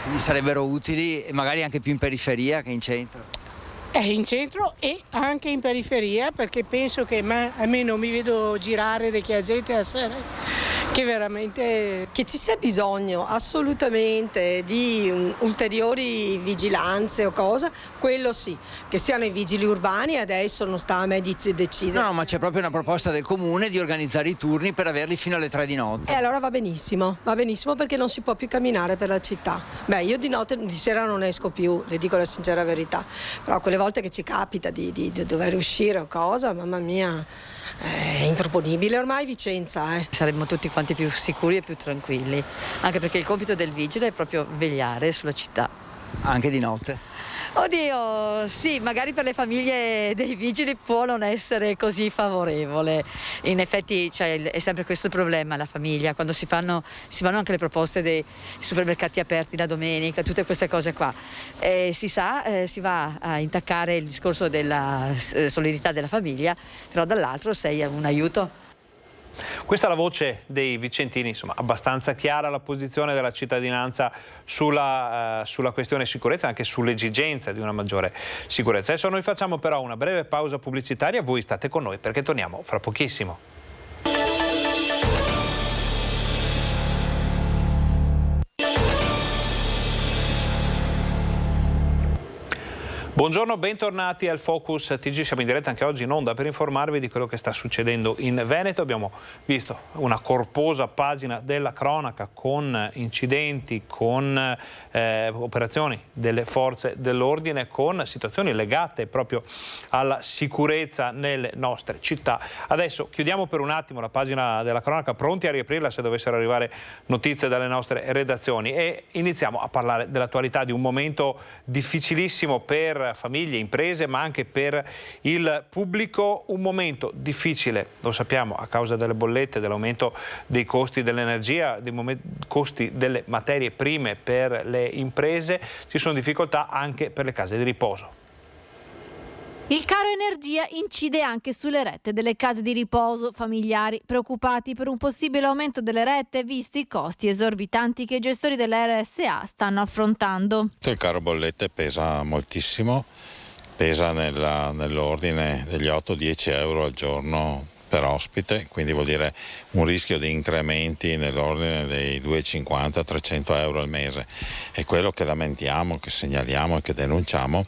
Quindi sarebbero utili e magari anche più in periferia che in centro?
In centro e anche in periferia, perché penso che almeno mi vedo girare delle gente a sera Che veramente...
Che ci sia bisogno assolutamente di ulteriori vigilanze o cosa, quello sì. Che siano i vigili urbani, adesso non sta a me di decidere.
No, ma c'è proprio una proposta del comune di organizzare i turni per averli fino alle 3 di notte.
E allora va benissimo perché non si può più camminare per la città. Beh, io di notte, di sera non esco più, le dico la sincera verità, però quelle volte che ci capita di dover uscire o cosa, mamma mia, è improponibile ormai Vicenza.
Saremmo tutti quanti più sicuri e più tranquilli, anche perché il compito del vigile è proprio vegliare sulla città.
Anche di notte?
Oddio, sì, magari per le famiglie dei vigili può non essere così favorevole. In effetti è sempre questo il problema, la famiglia, quando si vanno anche le proposte dei supermercati aperti la domenica, tutte queste cose qua. Si sa, si va a intaccare il discorso della solidità della famiglia, però dall'altro sei un aiuto.
Questa è la voce dei vicentini, insomma, abbastanza chiara la posizione della cittadinanza sulla questione sicurezza, anche sull'esigenza di una maggiore sicurezza. Adesso noi facciamo però una breve pausa pubblicitaria, voi state con noi perché torniamo fra pochissimo. Buongiorno, bentornati al Focus TG, siamo in diretta anche oggi in onda per informarvi di quello che sta succedendo in Veneto. Abbiamo visto una corposa pagina della cronaca con incidenti, con operazioni delle forze dell'ordine, con situazioni legate proprio alla sicurezza nelle nostre città. Adesso chiudiamo per un attimo la pagina della cronaca, pronti a riaprirla se dovessero arrivare notizie dalle nostre redazioni, e iniziamo a parlare dell'attualità di un momento difficilissimo per famiglie, imprese, ma anche per il pubblico. Un momento difficile, lo sappiamo, a causa delle bollette, dell'aumento dei costi dell'energia, dei costi delle materie prime per le imprese. Ci sono difficoltà anche per le case di riposo.
Il caro energia incide anche sulle rette delle case di riposo. Familiari preoccupati per un possibile aumento delle rette, visti i costi esorbitanti che i gestori della RSA stanno affrontando.
Il caro bollette pesa moltissimo, pesa nell'ordine degli 8-10 euro al giorno per ospite, quindi vuol dire un rischio di incrementi nell'ordine dei 250-300 euro al mese. E quello che lamentiamo, che segnaliamo e che denunciamo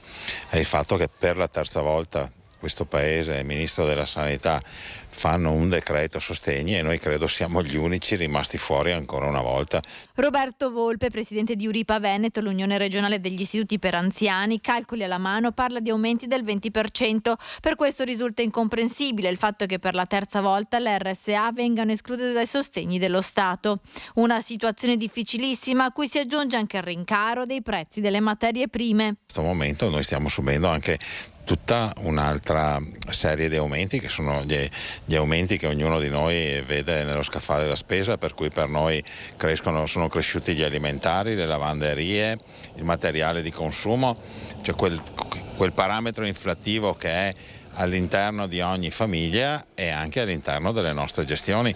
è il fatto che per la terza volta questo Paese e il Ministro della Sanità fanno un decreto sostegni e noi credo siamo gli unici rimasti fuori ancora una volta.
Roberto Volpe, presidente di Uripa Veneto, l'Unione regionale degli istituti per anziani, calcoli alla mano, parla di aumenti del 20%. Per questo risulta incomprensibile il fatto che per la terza volta le RSA vengano escluse dai sostegni dello Stato. Una situazione difficilissima a cui si aggiunge anche il rincaro dei prezzi delle materie prime.
In questo momento noi stiamo subendo anche tutta un'altra serie di aumenti che sono gli aumenti che ognuno di noi vede nello scaffale della spesa, per cui per noi sono cresciuti gli alimentari, le lavanderie, il materiale di consumo, cioè quel parametro inflattivo che è all'interno di ogni famiglia e anche all'interno delle nostre gestioni.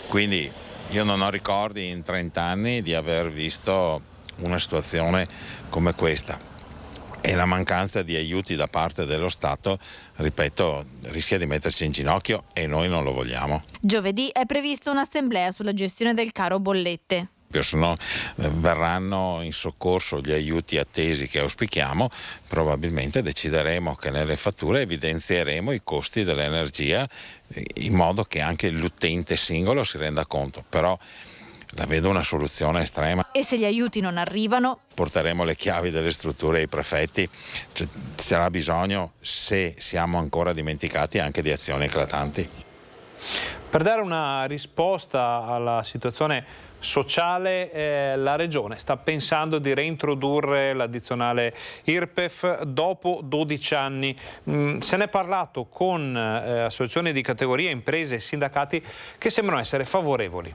Quindi io non ho ricordi in 30 anni di aver visto una situazione come questa. E la mancanza di aiuti da parte dello Stato, ripeto, rischia di metterci in ginocchio e noi non lo vogliamo.
Giovedì è prevista un'assemblea sulla gestione del caro bollette.
Se no verranno in soccorso gli aiuti attesi che auspichiamo, probabilmente decideremo che nelle fatture evidenzieremo i costi dell'energia in modo che anche l'utente singolo si renda conto. Però la vedo una soluzione estrema.
E se gli aiuti non arrivano?
Porteremo le chiavi delle strutture ai prefetti. C'era bisogno, se siamo ancora dimenticati, anche di azioni eclatanti.
Per dare una risposta alla situazione sociale, la Regione sta pensando di reintrodurre l'addizionale IRPEF dopo 12 anni. Se ne è parlato con associazioni di categoria, imprese e sindacati che sembrano essere favorevoli.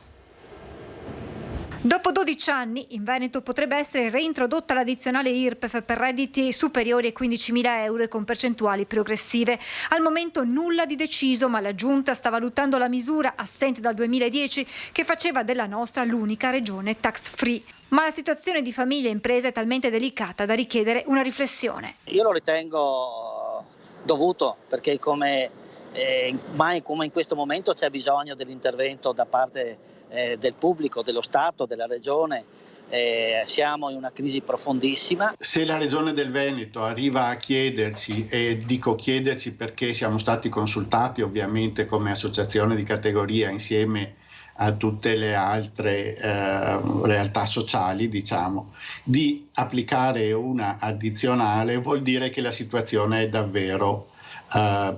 Dopo 12 anni in Veneto potrebbe essere reintrodotta l'addizionale IRPEF per redditi superiori ai 15.000 euro e con percentuali progressive. Al momento nulla di deciso, ma la Giunta sta valutando la misura, assente dal 2010, che faceva della nostra l'unica regione tax free. Ma la situazione di famiglie e imprese è talmente delicata da richiedere una riflessione.
Io lo ritengo dovuto, perché come
mai come in questo momento c'è bisogno dell'intervento da parte del pubblico, dello Stato, della Regione. Siamo in una crisi profondissima.
Se la Regione del Veneto arriva a chiederci, e dico chiederci perché siamo stati consultati ovviamente come associazione di categoria insieme a tutte le altre realtà sociali, diciamo, di applicare una addizionale, vuol dire che la situazione è davvero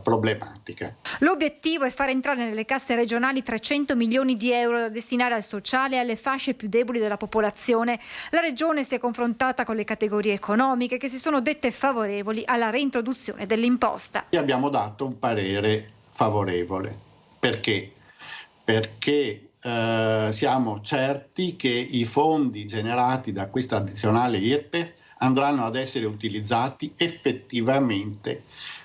problematica.
L'obiettivo è far entrare nelle casse regionali 300 milioni di euro da destinare al sociale e alle fasce più deboli della popolazione. La Regione si è confrontata con le categorie economiche che si sono dette favorevoli alla reintroduzione dell'imposta.
E abbiamo dato un parere favorevole. Perché? Perché siamo certi che i fondi generati da questa addizionale IRPEF andranno ad essere utilizzati effettivamente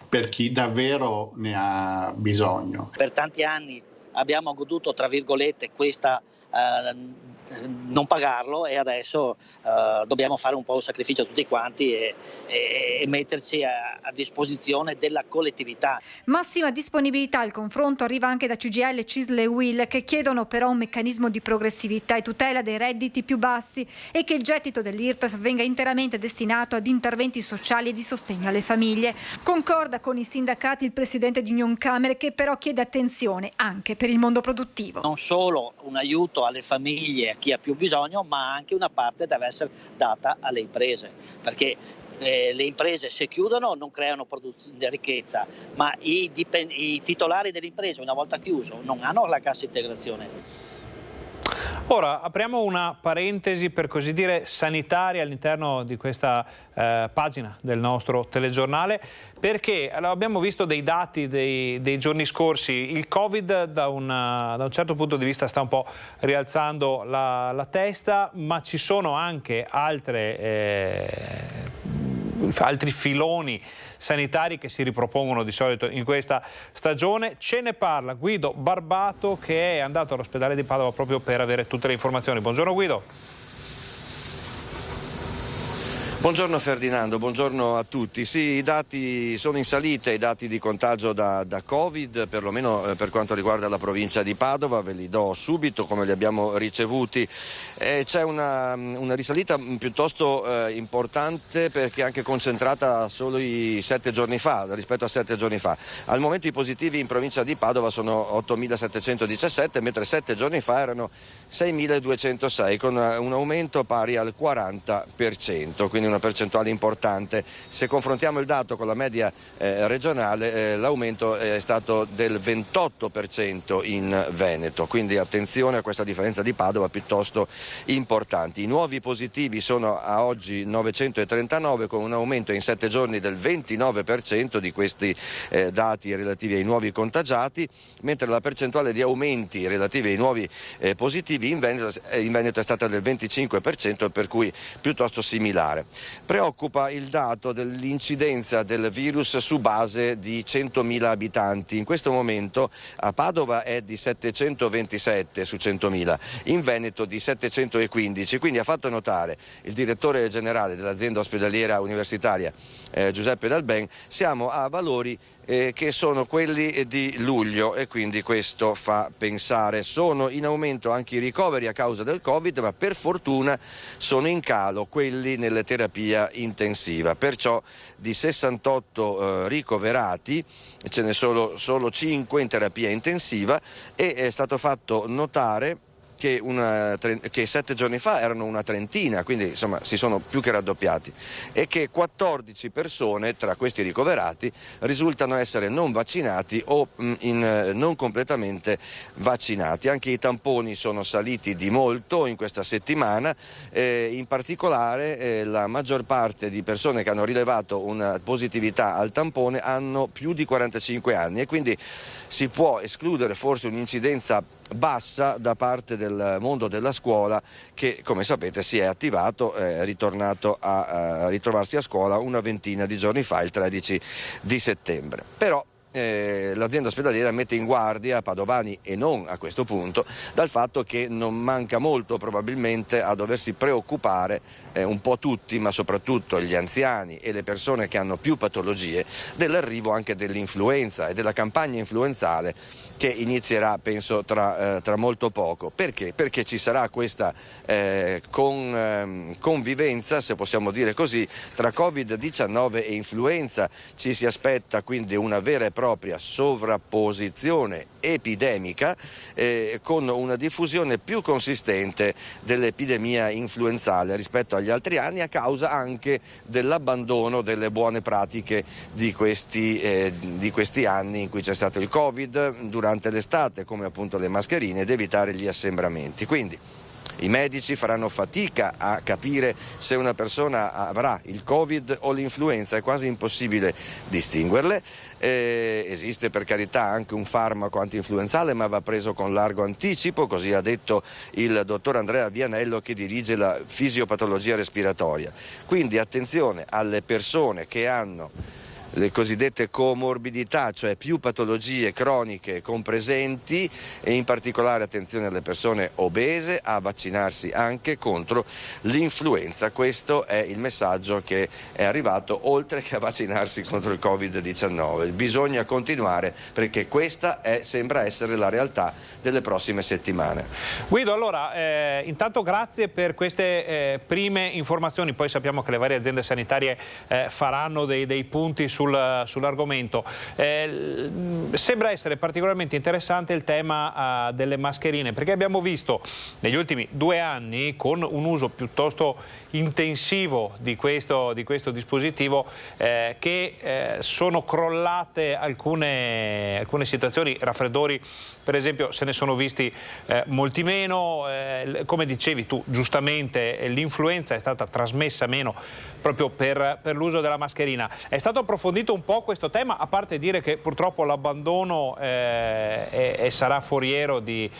per chi davvero ne ha bisogno.
Per tanti anni abbiamo goduto, tra virgolette, questa non pagarlo, e adesso dobbiamo fare un po' un sacrificio tutti quanti e metterci a disposizione della collettività.
Massima disponibilità al confronto arriva anche da CGIL, CISL e UIL, che chiedono però un meccanismo di progressività e tutela dei redditi più bassi e che il gettito dell'IRPEF venga interamente destinato ad interventi sociali e di sostegno alle famiglie. Concorda con i sindacati il presidente di Unioncamere, che però chiede attenzione anche per il mondo produttivo.
Non solo un aiuto alle famiglie, a chi ha più bisogno, ma anche una parte deve essere data alle imprese, perché le imprese, se chiudono, non creano ricchezza, ma i titolari delle imprese, una volta chiuso, non hanno la cassa integrazione.
Ora apriamo una parentesi, per così dire, sanitaria all'interno di questa pagina del nostro telegiornale, perché abbiamo visto dei dati dei giorni scorsi. Il Covid da un certo punto di vista sta un po' rialzando la testa, ma ci sono anche altri filoni sanitari che si ripropongono di solito in questa stagione. Ce ne parla Guido Barbato, che è andato all'ospedale di Padova proprio per avere tutte le informazioni. Buongiorno Guido.
Buongiorno Ferdinando, buongiorno a tutti. Sì, i dati sono in salita, i dati di contagio da Covid, perlomeno per quanto riguarda la provincia di Padova, ve li do subito come li abbiamo ricevuti. C'è una risalita piuttosto importante, perché anche concentrata solo rispetto a 7 giorni fa. Al momento i positivi in provincia di Padova sono 8.717, mentre 7 giorni fa erano 6.206, con un aumento pari al 40%, quindi una percentuale importante. Se confrontiamo il dato con la media regionale, l'aumento è stato del 28% in Veneto, quindi attenzione a questa differenza di Padova piuttosto importanti. I nuovi positivi sono a oggi 939, con un aumento in 7 giorni del 29% di questi dati relativi ai nuovi contagiati, mentre la percentuale di aumenti relativi ai nuovi positivi in Veneto è stata del 25%, per cui piuttosto similare. Preoccupa il dato dell'incidenza del virus su base di 100.000 abitanti. In questo momento a Padova è di 727 su 100.000, in Veneto di 715, quindi ha fatto notare il direttore generale dell'azienda ospedaliera universitaria Giuseppe Dalben, siamo a valori che sono quelli di luglio, e quindi questo fa pensare. Sono in aumento anche i ricoveri a causa del Covid, ma per fortuna sono in calo quelli nelle terapia intensiva. Perciò di 68 ricoverati ce ne sono solo 5 in terapia intensiva, e è stato fatto notare che 7 giorni fa erano una trentina, quindi insomma si sono più che raddoppiati, e che 14 persone tra questi ricoverati risultano essere non vaccinati o non completamente vaccinati. Anche i tamponi sono saliti di molto in questa settimana, in particolare la maggior parte di persone che hanno rilevato una positività al tampone hanno più di 45 anni, e quindi si può escludere forse un'incidenza bassa da parte del mondo della scuola, che come sapete si è attivato, è ritornato a ritrovarsi a scuola una ventina di giorni fa, il 13 di settembre. Però l'azienda ospedaliera mette in guardia padovani e non a questo punto dal fatto che non manca molto probabilmente a doversi preoccupare un po' tutti, ma soprattutto gli anziani e le persone che hanno più patologie, dell'arrivo anche dell'influenza e della campagna influenzale che inizierà penso tra molto poco. Perché? Perché ci sarà questa convivenza, se possiamo dire così, tra Covid-19 e influenza. Ci si aspetta quindi una vera e propria sovrapposizione epidemica con una diffusione più consistente dell'epidemia influenzale rispetto agli altri anni, a causa anche dell'abbandono delle buone pratiche di questi anni in cui c'è stato il Covid durante l'estate, come appunto le mascherine, ed evitare gli assembramenti. Quindi i medici faranno fatica a capire se una persona avrà il Covid o l'influenza, è quasi impossibile distinguerle. Esiste per carità anche un farmaco antinfluenzale, ma va preso con largo anticipo, così ha detto il dottor Andrea Vianello, che dirige la fisiopatologia respiratoria. Quindi attenzione alle persone che hanno le cosiddette comorbidità, cioè più patologie croniche compresenti, e in particolare attenzione alle persone obese a vaccinarsi anche contro l'influenza. Questo è il messaggio che è arrivato, oltre che a vaccinarsi contro il Covid-19. Bisogna continuare, perché questa sembra essere la realtà delle prossime settimane.
Guido, allora intanto grazie per queste prime informazioni, poi sappiamo che le varie aziende sanitarie faranno dei punti sull'argomento. Sembra essere particolarmente interessante il tema delle mascherine, perché abbiamo visto negli ultimi 2 anni, con un uso piuttosto intensivo di questo dispositivo, che sono crollate alcune situazioni. Raffreddori per esempio se ne sono visti molti meno, come dicevi tu giustamente, l'influenza è stata trasmessa meno proprio per l'uso della mascherina. È stato approfondito un po' questo tema, a parte dire che purtroppo l'abbandono sarà foriero di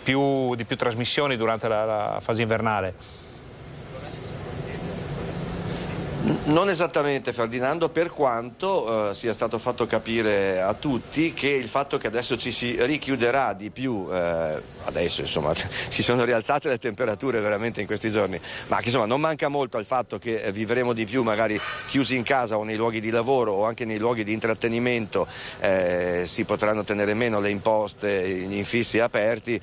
più trasmissioni durante la fase invernale?
Non esattamente, Ferdinando, per quanto sia stato fatto capire a tutti che il fatto che adesso ci si richiuderà di più, adesso insomma si sono rialzate le temperature veramente in questi giorni, ma che insomma non manca molto al fatto che vivremo di più magari chiusi in casa o nei luoghi di lavoro o anche nei luoghi di intrattenimento, si potranno tenere meno le imposte, gli infissi aperti,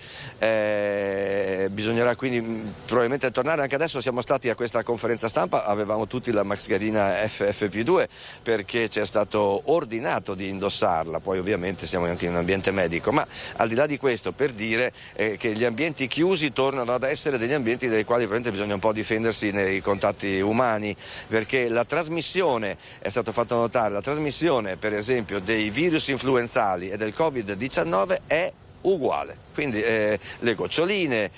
bisognerà quindi probabilmente tornare. Anche adesso siamo stati a questa conferenza stampa, avevamo tutti la mascherina FFP2 perché ci è stato ordinato di indossarla, poi ovviamente siamo anche in un ambiente medico, ma al di là di questo, per dire che gli ambienti chiusi tornano ad essere degli ambienti dai quali veramente bisogna un po' difendersi nei contatti umani, perché la trasmissione, è stato fatto notare, la trasmissione per esempio dei virus influenzali e del Covid-19 è uguale, quindi le goccioline,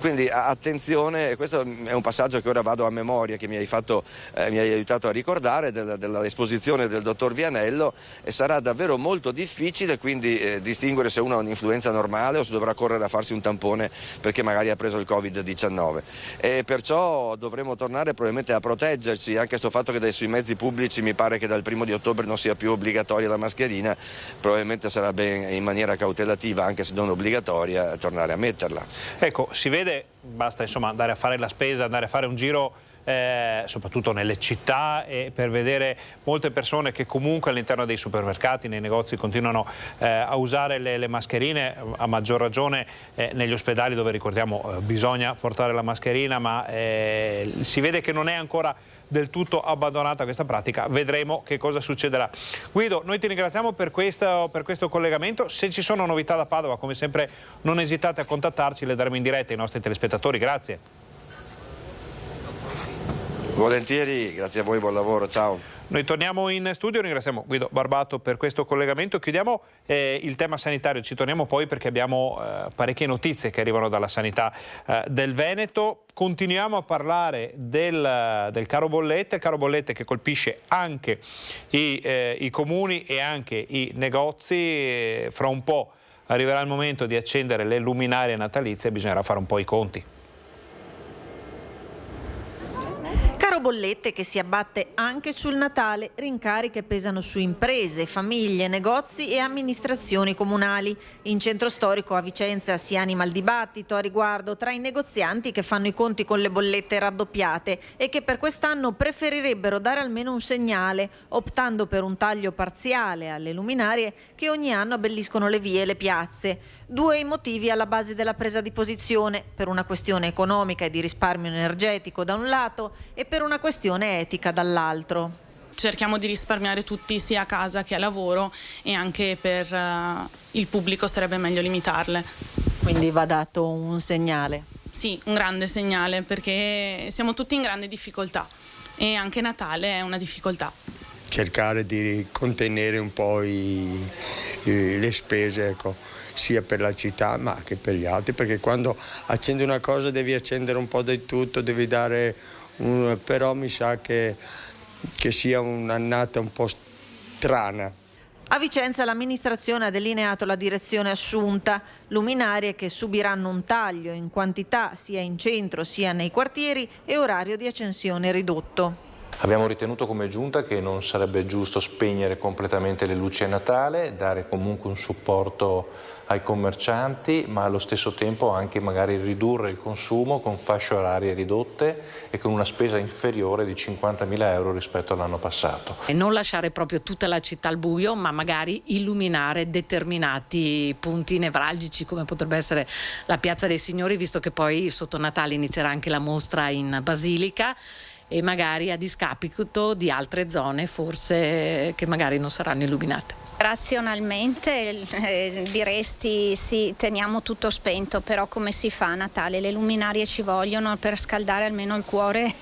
quindi attenzione, questo è un passaggio che ora vado a memoria, che mi hai aiutato a ricordare, dell'esposizione del dottor Vianello, e sarà davvero molto difficile quindi distinguere se uno ha un'influenza normale o se dovrà correre a farsi un tampone perché magari ha preso il Covid-19, e perciò dovremo tornare probabilmente a proteggerci. Anche sto fatto che sui mezzi pubblici mi pare che dal 1° ottobre non sia più obbligatoria la mascherina, probabilmente sarà ben in maniera cautelativa, anche se non obbligatoria, tornare a metterla.
Ecco, si vede, basta insomma andare a fare la spesa, andare a fare un giro soprattutto nelle città, e per vedere molte persone che comunque all'interno dei supermercati, nei negozi continuano a usare le mascherine, a maggior ragione negli ospedali, dove ricordiamo bisogna portare la mascherina, ma si vede che non è ancora del tutto abbandonata questa pratica. Vedremo che cosa succederà. Guido, noi ti ringraziamo per questo collegamento. Se ci sono novità da Padova, come sempre non esitate a contattarci, le daremo in diretta ai nostri telespettatori. Grazie.
Volentieri, grazie a voi, buon lavoro, ciao.
Noi torniamo in studio, ringraziamo Guido Barbato per questo collegamento. Chiudiamo il tema sanitario, ci torniamo poi perché abbiamo parecchie notizie che arrivano dalla sanità del Veneto. Continuiamo a parlare del caro bollette, il caro bollette che colpisce anche i comuni e anche i negozi. Fra un po' arriverà il momento di accendere le luminarie natalizie e bisognerà fare un po' i conti.
Caro
Microbollette che si abbatte anche sul Natale, rincari che pesano su imprese, famiglie, negozi e amministrazioni comunali. In centro storico a Vicenza si anima il dibattito a riguardo tra i negozianti che fanno i conti con le bollette raddoppiate e che per quest'anno preferirebbero dare almeno un segnale, optando per un taglio parziale alle luminarie che ogni anno abbelliscono le vie e le piazze. Due i motivi alla base della presa di posizione: per una questione economica e di risparmio energetico da un lato e per una questione etica dall'altro.
Cerchiamo di risparmiare tutti sia a casa che a lavoro e anche per il pubblico sarebbe meglio limitarle.
Quindi va dato un segnale?
Sì, un grande segnale, perché siamo tutti in grande difficoltà e anche Natale è una difficoltà.
Cercare di contenere un po' le spese, ecco, sia per la città ma anche per gli altri, perché quando accendi una cosa devi accendere un po' di tutto, devi dare però mi sa che sia un'annata un po' strana.
A Vicenza l'amministrazione ha delineato la direzione assunta: luminarie che subiranno un taglio in quantità sia in centro sia nei quartieri e orario di accensione ridotto.
Abbiamo ritenuto come Giunta che non sarebbe giusto spegnere completamente le luci a Natale, dare comunque un supporto ai commercianti, ma allo stesso tempo anche magari ridurre il consumo con fasce orarie ridotte e con una spesa inferiore di 50.000 euro rispetto all'anno passato.
E non lasciare proprio tutta la città al buio, ma magari illuminare determinati punti nevralgici, come potrebbe essere la Piazza dei Signori, visto che poi sotto Natale inizierà anche la mostra in Basilica, e magari a discapito di altre zone forse che magari non saranno illuminate.
Razionalmente diresti sì, teniamo tutto spento, però come si fa a Natale? Le luminarie ci vogliono per scaldare almeno il cuore.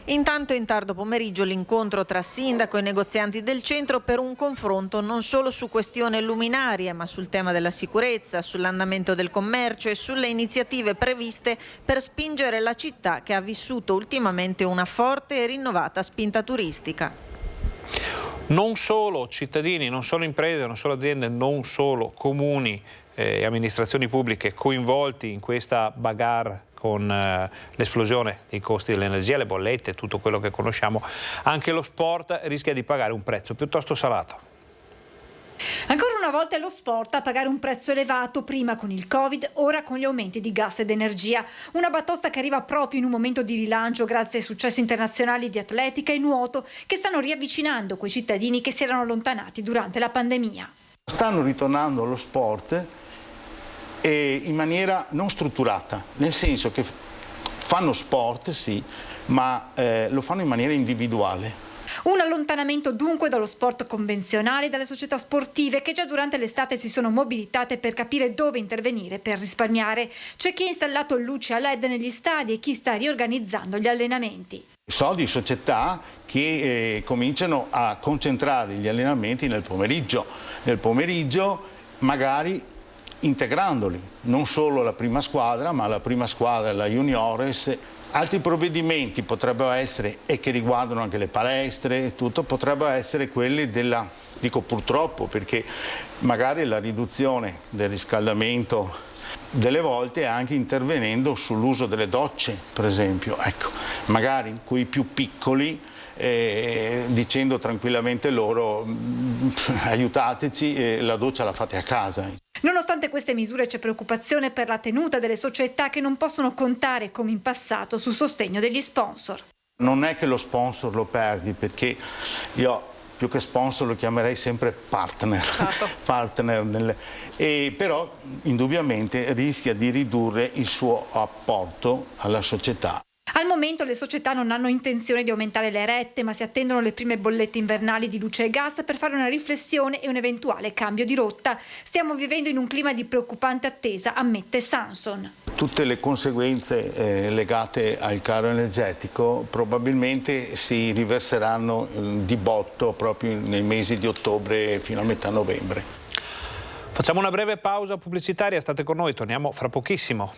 Intanto in tardo pomeriggio l'incontro tra sindaco e negozianti del centro per un confronto non solo su questione luminarie, ma sul tema della sicurezza, sull'andamento del commercio e sulle iniziative previste per spingere la città che ha vissuto ultimamente una forte e rinnovata spinta turistica.
Non solo cittadini, non solo imprese, non solo aziende, non solo comuni e amministrazioni pubbliche coinvolti in questa bagarre con l'esplosione dei costi dell'energia, le bollette, tutto quello che conosciamo, anche lo sport rischia di pagare un prezzo piuttosto salato.
Ancora una volta è lo sport a pagare un prezzo elevato, prima con il Covid, ora con gli aumenti di gas ed energia. Una batosta che arriva proprio in un momento di rilancio grazie ai successi internazionali di atletica e nuoto che stanno riavvicinando quei cittadini che si erano allontanati durante la pandemia.
Stanno ritornando allo sport e in maniera non strutturata, nel senso che fanno sport sì, ma lo fanno in maniera individuale.
Un allontanamento dunque dallo sport convenzionale e dalle società sportive che già durante l'estate si sono mobilitate per capire dove intervenire per risparmiare. C'è chi ha installato luci a LED negli stadi e chi sta riorganizzando gli allenamenti.
So di società che cominciano a concentrare gli allenamenti nel pomeriggio magari integrandoli, non solo la prima squadra, ma la prima squadra e la juniores. Altri provvedimenti potrebbero essere, e che riguardano anche le palestre e tutto, potrebbero essere quelli dico purtroppo, perché magari la riduzione del riscaldamento delle volte anche intervenendo sull'uso delle docce, per esempio. Ecco, magari quei più piccoli dicendo tranquillamente loro aiutateci, la doccia la fate a casa.
Nonostante queste misure c'è preoccupazione per la tenuta delle società che non possono contare come in passato sul sostegno degli sponsor.
Non è che lo sponsor lo perdi, perché io più che sponsor lo chiamerei sempre partner, partner però indubbiamente rischia di ridurre il suo apporto alla società.
Al momento le società non hanno intenzione di aumentare le rette, ma si attendono le prime bollette invernali di luce e gas per fare una riflessione e un eventuale cambio di rotta. Stiamo vivendo in un clima di preoccupante attesa, ammette Samson.
Tutte le conseguenze legate al caro energetico probabilmente si riverseranno di botto proprio nei mesi di ottobre fino a metà novembre.
Facciamo una breve pausa pubblicitaria, state con noi, torniamo fra pochissimo.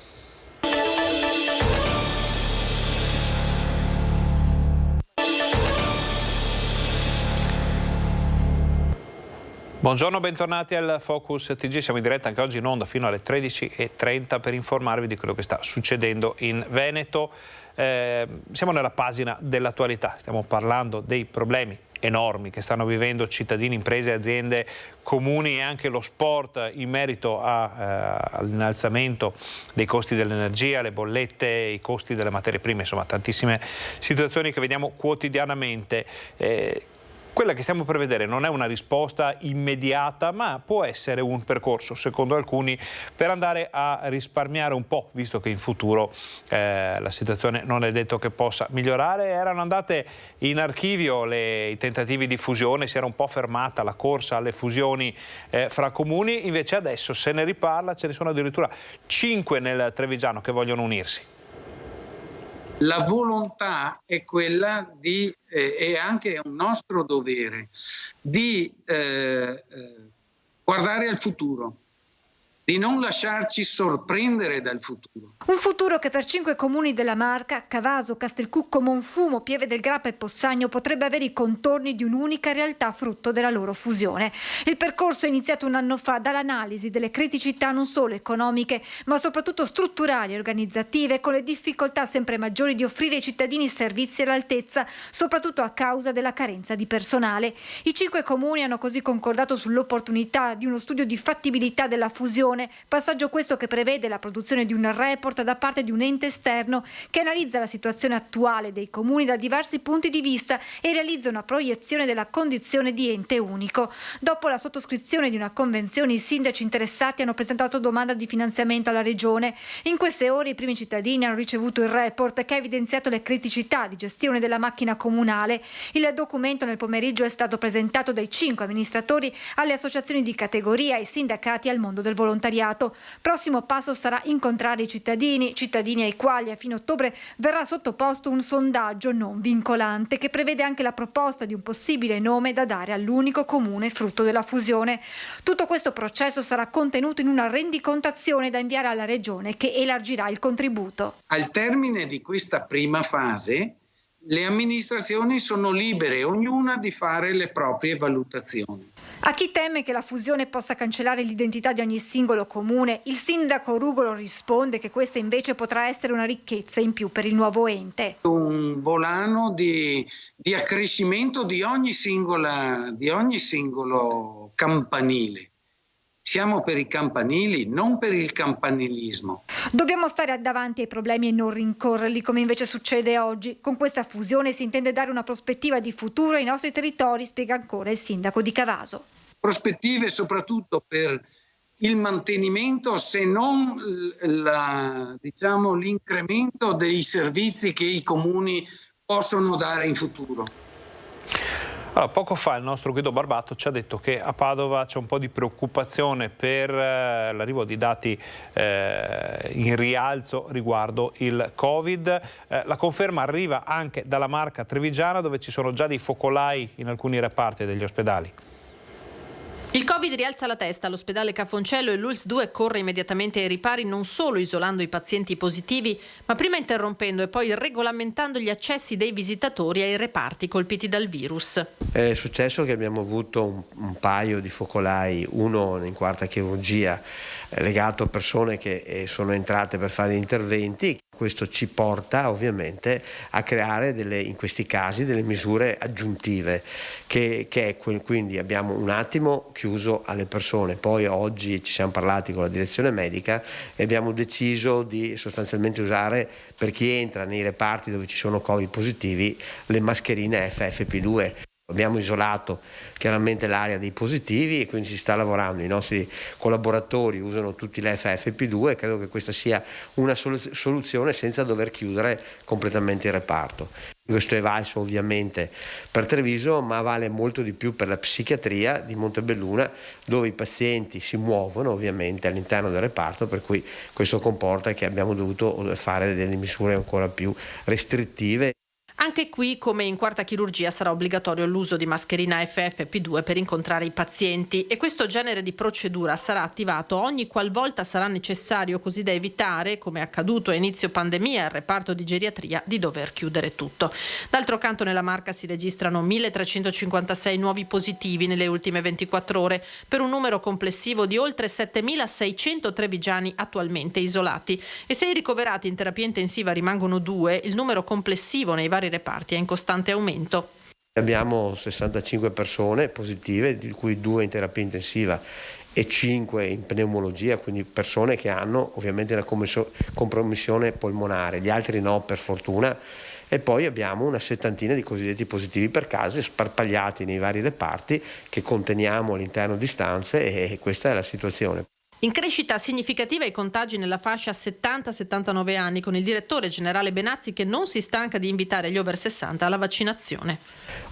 Buongiorno, bentornati al Focus TG, siamo in diretta anche oggi in onda fino alle 13:30 per informarvi di quello che sta succedendo in Veneto. Siamo nella pagina dell'attualità, stiamo parlando dei problemi enormi che stanno vivendo cittadini, imprese, aziende, comuni e anche lo sport in merito all'innalzamento dei costi dell'energia, le bollette, i costi delle materie prime, insomma tantissime situazioni che vediamo quotidianamente. Quella che stiamo per vedere non è una risposta immediata, ma può essere un percorso, secondo alcuni, per andare a risparmiare un po', visto che in futuro la situazione non è detto che possa migliorare. Erano andate in archivio i tentativi di fusione, si era un po' fermata la corsa alle fusioni fra comuni, invece adesso se ne riparla, ce ne sono addirittura 5 nel Trevigiano che vogliono unirsi.
La volontà è quella di, e anche è un nostro dovere, di guardare al futuro, di non lasciarci sorprendere dal futuro.
Un futuro che per 5 comuni della Marca, Cavaso, Castelcucco, Monfumo, Pieve del Grappa e Possagno, potrebbe avere i contorni di un'unica realtà frutto della loro fusione. Il percorso è iniziato un anno fa dall'analisi delle criticità non solo economiche, ma soprattutto strutturali e organizzative, con le difficoltà sempre maggiori di offrire ai cittadini servizi all'altezza, soprattutto a causa della carenza di personale. I 5 comuni hanno così concordato sull'opportunità di uno studio di fattibilità della fusione, passaggio questo che prevede la produzione di un report da parte di un ente esterno che analizza la situazione attuale dei comuni da diversi punti di vista e realizza una proiezione della condizione di ente unico. Dopo la sottoscrizione di una convenzione, i sindaci interessati hanno presentato domanda di finanziamento alla Regione. In queste ore i primi cittadini hanno ricevuto il report che ha evidenziato le criticità di gestione della macchina comunale. Il documento nel pomeriggio è stato presentato dai 5 amministratori alle associazioni di categoria, ai sindacati e al mondo del volontariato. Prossimo passo sarà incontrare i cittadini ai quali a fine ottobre verrà sottoposto un sondaggio non vincolante che prevede anche la proposta di un possibile nome da dare all'unico comune frutto della fusione. Tutto questo processo sarà contenuto in una rendicontazione da inviare alla Regione che elargirà il contributo.
Al termine di questa prima fase, le amministrazioni sono libere ognuna di fare le proprie valutazioni.
A chi teme che la fusione possa cancellare l'identità di ogni singolo comune, il sindaco Rugolo risponde che questa invece potrà essere una ricchezza in più per il nuovo ente.
Un volano di accrescimento di ogni singolo campanile. Siamo per i campanili, non per il campanilismo.
Dobbiamo stare davanti ai problemi e non rincorrerli, come invece succede oggi. Con questa fusione si intende dare una prospettiva di futuro ai nostri territori, spiega ancora il sindaco di Cavaso.
Prospettive soprattutto per il mantenimento, se non l'incremento dei servizi che i comuni possono dare in futuro.
Allora, poco fa il nostro Guido Barbato ci ha detto che a Padova c'è un po' di preoccupazione per l'arrivo di dati in rialzo riguardo il Covid. La conferma arriva anche dalla Marca trevigiana, dove ci sono già dei focolai in alcuni reparti degli ospedali.
Il Covid rialza la testa all'ospedale Cafoncello e l'ULSS 2 corre immediatamente ai ripari, non solo isolando i pazienti positivi, ma prima interrompendo e poi regolamentando gli accessi dei visitatori ai reparti colpiti dal virus.
È successo che abbiamo avuto un paio di focolai, uno in quarta chirurgia legato a persone che sono entrate per fare interventi. Questo ci porta ovviamente a creare in questi casi delle misure aggiuntive quindi abbiamo un attimo chiuso alle persone, poi oggi ci siamo parlati con la direzione medica e abbiamo deciso di sostanzialmente usare per chi entra nei reparti dove ci sono Covid positivi le mascherine FFP2. Abbiamo isolato chiaramente l'area dei positivi e quindi si sta lavorando. I nostri collaboratori usano tutti le FFP2 e credo che questa sia una soluzione senza dover chiudere completamente il reparto. Questo è valso ovviamente per Treviso, ma vale molto di più per la psichiatria di Montebelluna, dove i pazienti si muovono ovviamente all'interno del reparto, per cui questo comporta che abbiamo dovuto fare delle misure ancora più restrittive.
Anche qui, come in quarta chirurgia, sarà obbligatorio l'uso di mascherina FFP2 per incontrare i pazienti, e questo genere di procedura sarà attivato ogni qualvolta sarà necessario, così da evitare, come è accaduto a inizio pandemia al reparto di geriatria, di dover chiudere tutto. D'altro canto nella Marca si registrano 1.356 nuovi positivi nelle ultime 24 ore, per un numero complessivo di oltre 7.600 trevigiani attualmente isolati. E se i ricoverati in terapia intensiva rimangono 2, il numero complessivo nei vari reparti è in costante aumento.
Abbiamo 65 persone positive, di cui 2 in terapia intensiva e 5 in pneumologia, quindi persone che hanno ovviamente una compromissione polmonare, gli altri no, per fortuna. E poi abbiamo una settantina di cosiddetti positivi per case sparpagliati nei vari reparti che conteniamo all'interno di stanze, e questa è la situazione.
In crescita significativa i contagi nella fascia 70-79 anni, con il direttore generale Benazzi che non si stanca di invitare gli over 60 alla vaccinazione.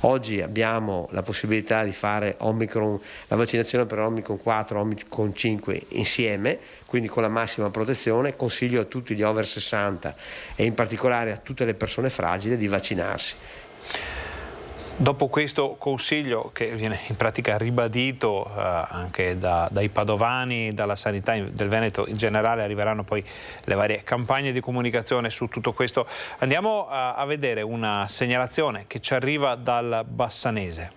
Oggi abbiamo la possibilità di fare la vaccinazione per Omicron 4, Omicron 5 insieme, quindi con la massima protezione. Consiglio a tutti gli over 60 e in particolare a tutte le persone fragili di vaccinarsi.
Dopo questo consiglio, che viene in pratica ribadito anche dai padovani, dalla sanità del Veneto in generale, arriveranno poi le varie campagne di comunicazione su tutto questo. Andiamo a vedere una segnalazione che ci arriva dal Bassanese.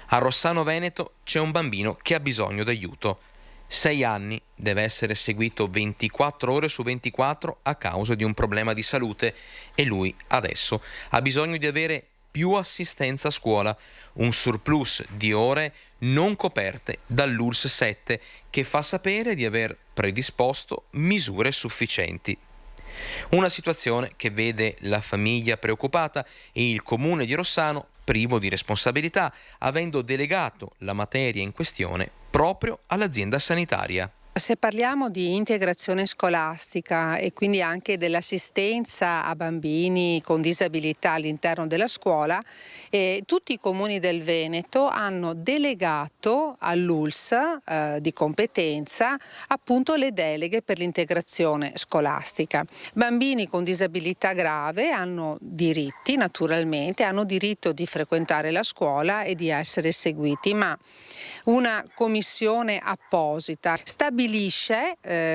A Rossano Veneto c'è un bambino che ha bisogno d'aiuto. 6 anni, deve essere seguito 24 ore su 24 a causa di un problema di salute, e lui adesso ha bisogno di avere più assistenza a scuola, un surplus di ore non coperte dall'ULSS 7, che fa sapere di aver predisposto misure sufficienti. Una situazione che vede la famiglia preoccupata e il comune di Rossano privo di responsabilità, avendo delegato la materia in questione proprio all'azienda sanitaria.
Se parliamo di integrazione scolastica e quindi anche dell'assistenza a bambini con disabilità all'interno della scuola, tutti i comuni del Veneto hanno delegato all'ULSS di competenza appunto le deleghe per l'integrazione scolastica. Bambini con disabilità grave hanno diritti, naturalmente, hanno diritto di frequentare la scuola e di essere seguiti, ma una commissione apposita stabilisce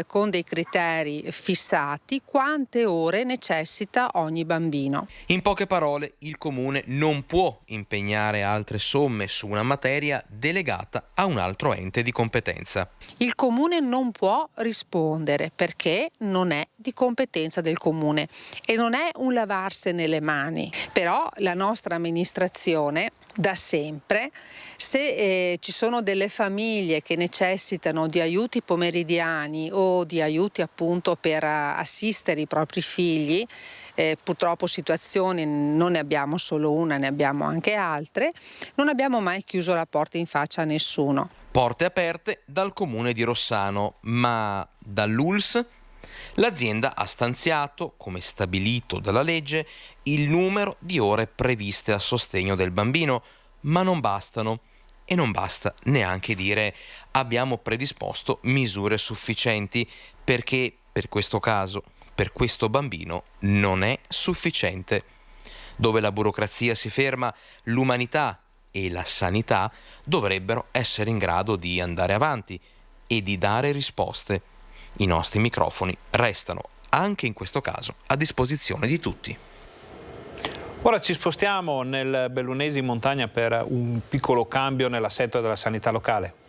con dei criteri fissati quante ore necessita ogni bambino.
In poche parole, il comune non può impegnare altre somme su una materia delegata a un altro ente di competenza.
Il comune non può rispondere perché non è di competenza del comune e non è un lavarsene le mani. Però la nostra amministrazione da sempre, se ci sono delle famiglie che necessitano di aiuti pomeridiani o di aiuti appunto per assistere i propri figli, purtroppo situazioni non ne abbiamo solo una, ne abbiamo anche altre, non abbiamo mai chiuso la porta in faccia a nessuno.
Porte aperte dal comune di Rossano, ma dall'ULSS l'azienda ha stanziato, come stabilito dalla legge, il numero di ore previste a sostegno del bambino, ma non bastano. E non basta neanche dire abbiamo predisposto misure sufficienti, perché per questo caso, per questo bambino, non è sufficiente. Dove la burocrazia si ferma, l'umanità e la sanità dovrebbero essere in grado di andare avanti e di dare risposte. I nostri microfoni restano, anche in questo caso, a disposizione di tutti.
Ora ci spostiamo nel Bellunese in montagna per un piccolo cambio nell'assetto della sanità locale.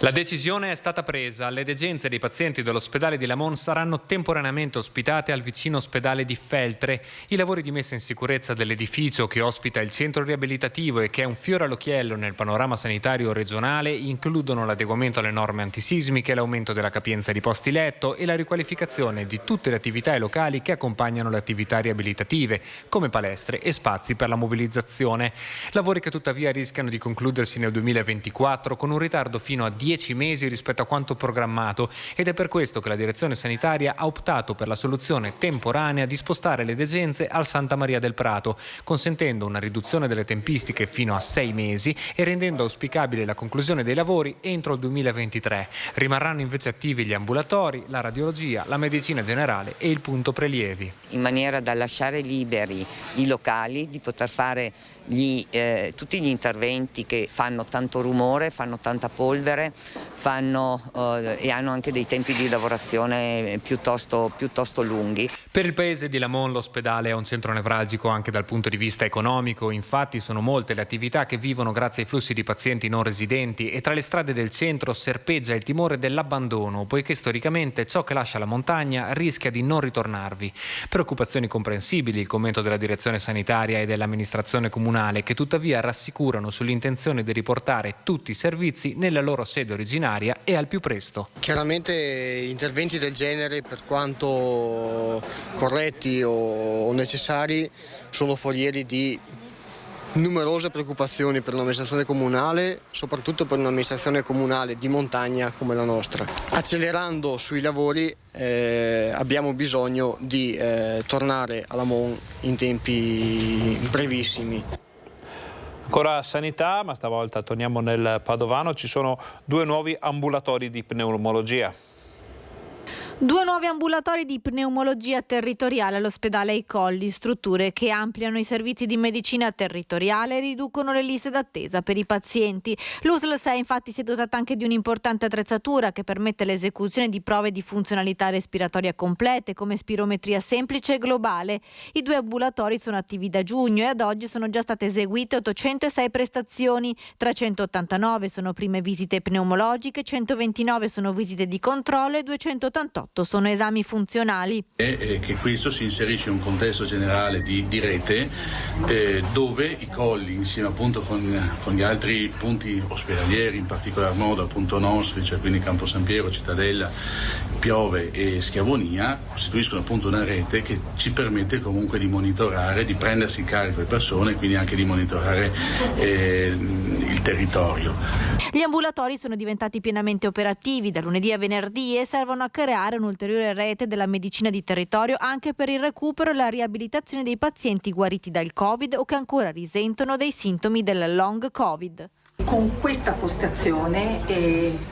La decisione è stata presa. Le degenze dei pazienti dell'ospedale di Lamon saranno temporaneamente ospitate al vicino ospedale di Feltre. I lavori di messa in sicurezza dell'edificio, che ospita il centro riabilitativo e che è un fiore all'occhiello nel panorama sanitario regionale, includono l'adeguamento alle norme antisismiche, l'aumento della capienza di posti letto e la riqualificazione di tutte le attività locali che accompagnano le attività riabilitative, come palestre e spazi per la mobilizzazione. Lavori che tuttavia rischiano di concludersi nel 2024 con un ritardo fino a 10 10 mesi rispetto a quanto programmato, ed è per questo che la direzione sanitaria ha optato per la soluzione temporanea di spostare le degenze al Santa Maria del Prato, consentendo una riduzione delle tempistiche fino a 6 mesi e rendendo auspicabile la conclusione dei lavori entro il 2023. Rimarranno invece attivi gli ambulatori, la radiologia, la medicina generale e il punto prelievi.
In maniera da lasciare liberi i locali di poter fare tutti gli interventi che fanno tanto rumore, fanno tanta polvere, e hanno anche dei tempi di lavorazione piuttosto lunghi.
Per il paese di Lamon l'ospedale è un centro nevralgico anche dal punto di vista economico, infatti sono molte le attività che vivono grazie ai flussi di pazienti non residenti e tra le strade del centro serpeggia il timore dell'abbandono, poiché storicamente ciò che lascia la montagna rischia di non ritornarvi. Preoccupazioni comprensibili, il commento della direzione sanitaria e dell'amministrazione comunale, che tuttavia rassicurano sull'intenzione di riportare tutti i servizi nella loro sede originaria e al più presto.
Chiaramente interventi del genere, per quanto corretti o necessari, sono forieri di numerose preoccupazioni per l'amministrazione comunale, soprattutto per un'amministrazione comunale di montagna come la nostra. Accelerando sui lavori abbiamo bisogno di tornare a Lamon in tempi brevissimi.
Ancora sanità, ma stavolta torniamo nel Padovano, ci sono 2 nuovi ambulatori di pneumologia.
2 nuovi ambulatori di pneumologia territoriale all'ospedale Ai Colli, strutture che ampliano i servizi di medicina territoriale e riducono le liste d'attesa per i pazienti. L'USL 6 infatti si è dotata anche di un'importante attrezzatura che permette l'esecuzione di prove di funzionalità respiratoria complete come spirometria semplice e globale. I 2 ambulatori sono attivi da giugno e ad oggi sono già state eseguite 806 prestazioni, 389 sono prime visite pneumologiche, 129 sono visite di controllo e 288 sono esami funzionali.
E che questo si inserisce in un contesto generale di rete dove i Colli, insieme appunto con gli altri punti ospedalieri, in particolar modo appunto nostri, cioè quindi Campo San Piero, Cittadella, Piove e Schiavonia, costituiscono appunto una rete che ci permette comunque di monitorare, di prendersi in carico le persone e quindi anche di monitorare il territorio.
Gli ambulatori sono diventati pienamente operativi da lunedì a venerdì e servono a creare un'ulteriore rete della medicina di territorio anche per il recupero e la riabilitazione dei pazienti guariti dal Covid o che ancora risentono dei sintomi del long Covid.
Con questa postazione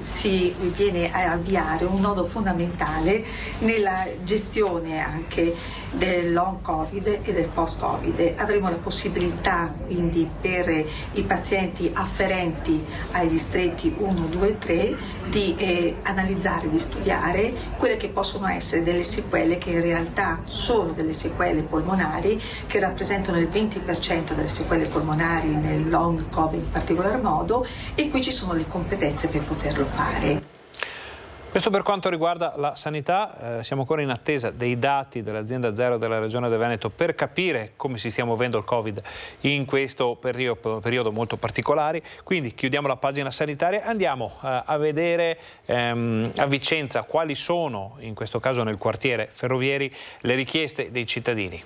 si viene a avviare un nodo fondamentale nella gestione anche del long Covid e del post Covid. Avremo la possibilità quindi per i pazienti afferenti ai distretti 1, 2 e 3 di analizzare, di studiare quelle che possono essere delle sequele che in realtà sono delle sequele polmonari che rappresentano il 20% delle sequele polmonari nel long Covid in particolar modo, e qui ci sono le competenze per poterlo fare.
Questo per quanto riguarda la sanità, siamo ancora in attesa dei dati dell'azienda Zero della Regione del Veneto per capire come si stia muovendo il Covid in questo periodo molto particolare. Quindi chiudiamo la pagina sanitaria e andiamo a vedere a Vicenza quali sono, in questo caso nel quartiere Ferrovieri, le richieste dei cittadini.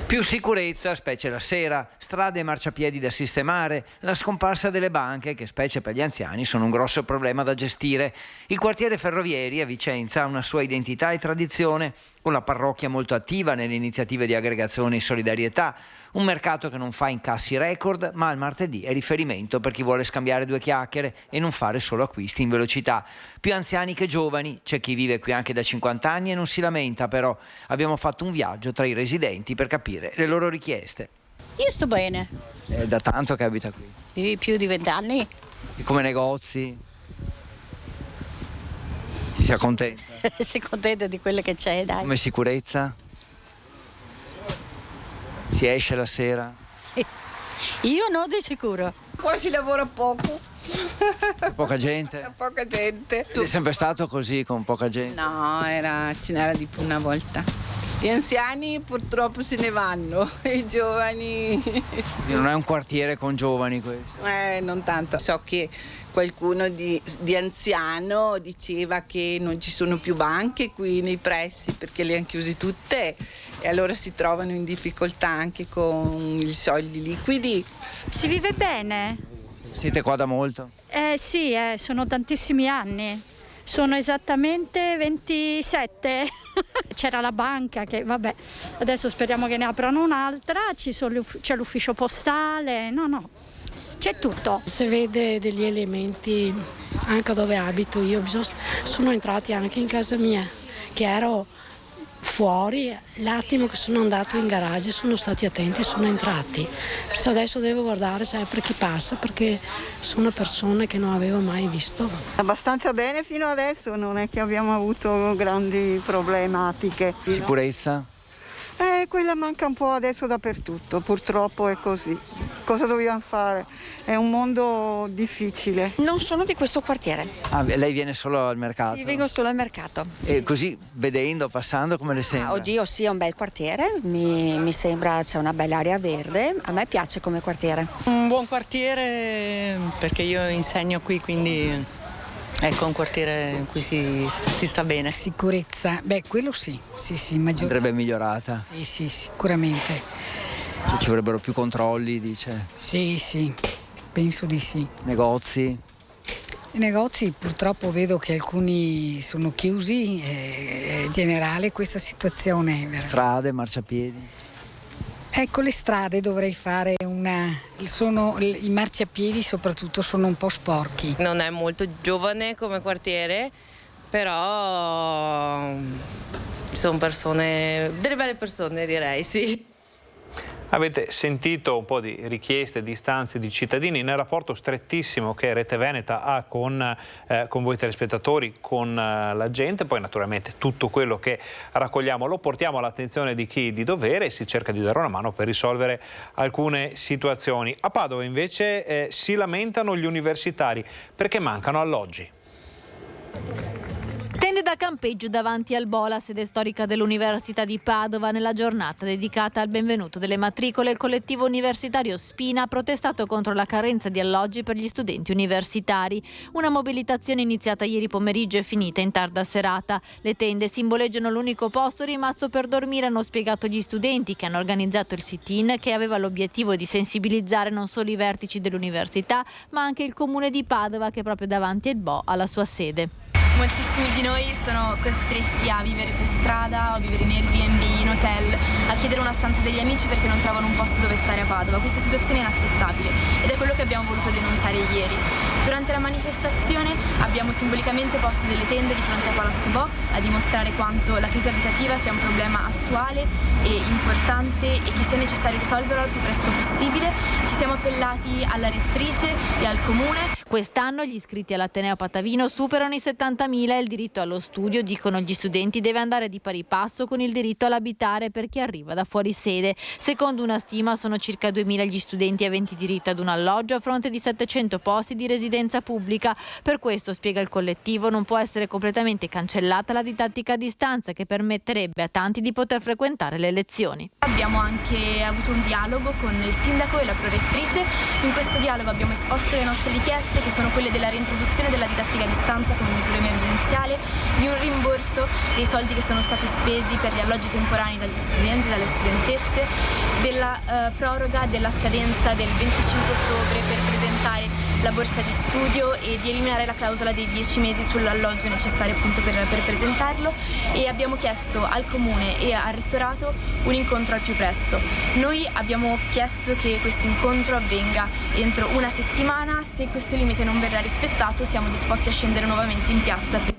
Più sicurezza, specie la sera, strade e marciapiedi da sistemare, la scomparsa delle banche, che specie per gli anziani sono un grosso problema da gestire. Il quartiere Ferrovieri a Vicenza ha una sua identità e tradizione, con la parrocchia molto attiva nelle iniziative di aggregazione e solidarietà, un mercato che non fa incassi record, ma il martedì è riferimento per chi vuole scambiare 2 chiacchiere e non fare solo acquisti in velocità. Più anziani che giovani, c'è chi vive qui anche da 50 anni e non si lamenta, però abbiamo fatto un viaggio tra i residenti per capire le loro richieste.
Io sto bene.
È da tanto che abita qui?
Di più di 20 anni.
E come negozi? Ci si accontenta?
Si contenta di quello che c'è, dai.
Come sicurezza? Si esce la sera?
Io no, di sicuro.
Qua si lavora poco.
Poca gente?
Poca gente.
È sempre stato così, con poca gente?
No, ce n'era di più una volta. Gli anziani purtroppo se ne vanno, i giovani...
Non è un quartiere con giovani questo?
Non tanto. So che qualcuno di anziano diceva che non ci sono più banche qui nei pressi perché le hanno chiuse tutte e allora si trovano in difficoltà anche con i soldi liquidi.
Si vive bene?
Siete qua da molto?
Sì, sono tantissimi anni. Sono esattamente 27. C'era la banca che, vabbè, adesso speriamo che ne aprano un'altra, c'è l'ufficio postale, no, c'è tutto.
Si vede degli elementi anche dove abito io, sono entrati anche in casa mia, che ero fuori, l'attimo che sono andato in garage sono stati attenti e sono entrati. Perciò adesso devo guardare sempre chi passa, perché sono persone che non avevo mai visto.
Abbastanza bene fino adesso, non è che abbiamo avuto grandi problematiche.
Sicurezza?
Quella manca un po' adesso dappertutto, purtroppo è così. Cosa dobbiamo fare? È un mondo difficile.
Non sono di questo quartiere.
Ah, lei viene solo al mercato?
Sì, vengo solo al mercato.
E così, vedendo, passando, come le sembra?
Oddio, sì, è un bel quartiere, mi sembra c'è una bella area verde, a me piace come quartiere.
Un buon quartiere perché io insegno qui, quindi ecco un quartiere in cui si sta bene.
Sicurezza, quello sì, maggiore.
Andrebbe migliorata?
Sì, sicuramente.
Ci vorrebbero più controlli, dice?
Sì, penso di sì.
Negozi?
I negozi purtroppo vedo che alcuni sono chiusi, è generale questa situazione.
Strade, marciapiedi?
Ecco, le strade dovrei fare i marciapiedi soprattutto sono un po' sporchi.
Non è molto giovane come quartiere, però sono delle belle persone, direi, sì.
Avete sentito un po' di richieste, di istanze di cittadini nel rapporto strettissimo che Rete Veneta ha con voi telespettatori, con la gente. Poi naturalmente tutto quello che raccogliamo lo portiamo all'attenzione di chi di dovere e si cerca di dare una mano per risolvere alcune situazioni. A Padova invece si lamentano gli universitari perché mancano alloggi.
Tende da campeggio davanti al Bola, sede storica dell'Università di Padova. Nella giornata dedicata al benvenuto delle matricole, il collettivo universitario Spina ha protestato contro la carenza di alloggi per gli studenti universitari. Una mobilitazione iniziata ieri pomeriggio e finita in tarda serata. Le tende simboleggiano l'unico posto rimasto per dormire, hanno spiegato gli studenti che hanno organizzato il sit-in, che aveva l'obiettivo di sensibilizzare non solo i vertici dell'università, ma anche il comune di Padova, che proprio davanti al Bo ha la sua sede.
Moltissimi di noi sono costretti a vivere per strada, a vivere in Airbnb, in hotel, a chiedere una stanza degli amici perché non trovano un posto dove stare a Padova. Questa situazione è inaccettabile ed è quello che abbiamo voluto denunciare ieri. Durante la manifestazione abbiamo simbolicamente posto delle tende di fronte a Palazzo Bo a dimostrare quanto la crisi abitativa sia un problema attuale e importante e che sia necessario risolverlo al più presto possibile. Ci siamo appellati alla rettrice e al comune.
Quest'anno gli iscritti all'Ateneo Patavino superano i 70.000 e il diritto allo studio, dicono gli studenti, deve andare di pari passo con il diritto all'abitare per chi arriva da fuori sede. Secondo una stima sono circa 2.000 gli studenti aventi diritto ad un alloggio a fronte di 700 posti di residenza pubblica. Per questo, spiega il collettivo, non può essere completamente cancellata la didattica a distanza che permetterebbe a tanti di poter frequentare le lezioni.
Abbiamo anche avuto un dialogo con il sindaco e la prorettrice. In questo dialogo abbiamo esposto le nostre richieste, che sono quelle della reintroduzione della didattica a distanza come misura emergenziale, di un rimborso dei soldi che sono stati spesi per gli alloggi temporanei dagli studenti e dalle studentesse, della proroga della scadenza del 25 ottobre per presentare la borsa di studio e di eliminare la clausola dei 10 mesi sull'alloggio necessario appunto per presentarlo, e abbiamo chiesto al comune e al rettorato un incontro al più presto. Noi abbiamo chiesto che questo incontro avvenga entro una settimana. Se questo limite non verrà rispettato siamo disposti a scendere nuovamente in piazza.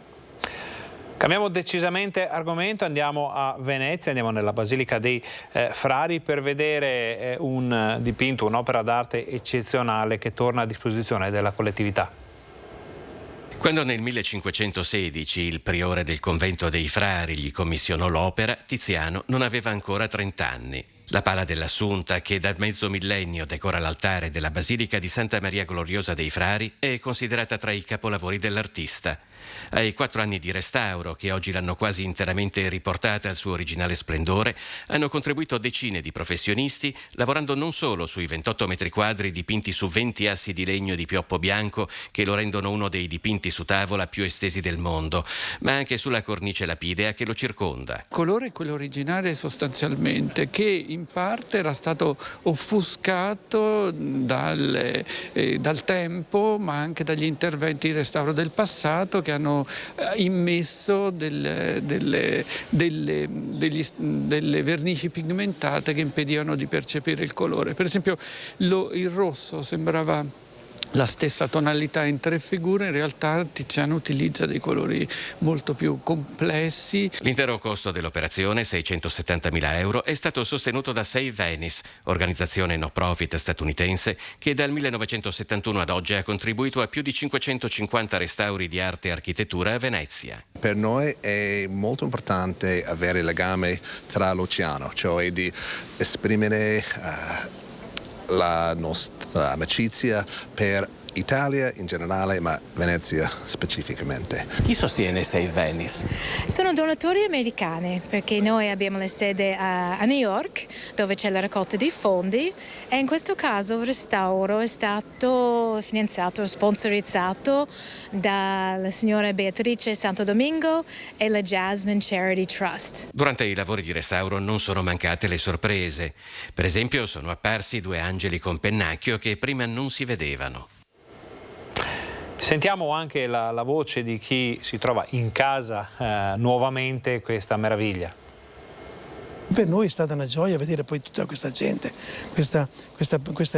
Cambiamo decisamente argomento, andiamo a Venezia, andiamo nella Basilica dei Frari per vedere un dipinto, un'opera d'arte eccezionale che torna a disposizione della collettività.
Quando nel 1516 il priore del convento dei Frari gli commissionò l'opera, Tiziano non aveva ancora 30 anni. La Pala dell'Assunta, che da mezzo millennio decora l'altare della Basilica di Santa Maria Gloriosa dei Frari, è considerata tra i capolavori dell'artista. Ai 4 anni di restauro, che oggi l'hanno quasi interamente riportata al suo originale splendore, hanno contribuito decine di professionisti, lavorando non solo sui 28 metri quadri dipinti su 20 assi di legno di pioppo bianco che lo rendono uno dei dipinti su tavola più estesi del mondo, ma anche sulla cornice lapidea che lo circonda.
Il colore è quello originale sostanzialmente, che in parte era stato offuscato dal tempo, ma anche dagli interventi di restauro del passato che hanno immesso delle vernici pigmentate che impedivano di percepire il colore. Per esempio il rosso sembrava la stessa tonalità in 3 figure, in realtà Tiziano utilizza dei colori molto più complessi.
L'intero costo dell'operazione, 670.000 euro, è stato sostenuto da Save Venice, organizzazione no profit statunitense che dal 1971 ad oggi ha contribuito a più di 550 restauri di arte e architettura a Venezia.
Per noi è molto importante avere il legame tra l'oceano, cioè di esprimere la nostra amicizia per Italia in generale, ma Venezia specificamente.
Chi sostiene Save Venice?
Sono donatori americani, perché noi abbiamo la sede a New York, dove c'è la raccolta di fondi, e in questo caso il restauro è stato finanziato, sponsorizzato dalla signora Beatrice Santo Domingo e la Jasmine Charity Trust.
Durante i lavori di restauro non sono mancate le sorprese. Per esempio sono apparsi 2 angeli con pennacchio che prima non si vedevano.
Sentiamo anche la voce di chi si trova in casa nuovamente questa meraviglia.
Per noi è stata una gioia vedere poi tutta questa gente, questa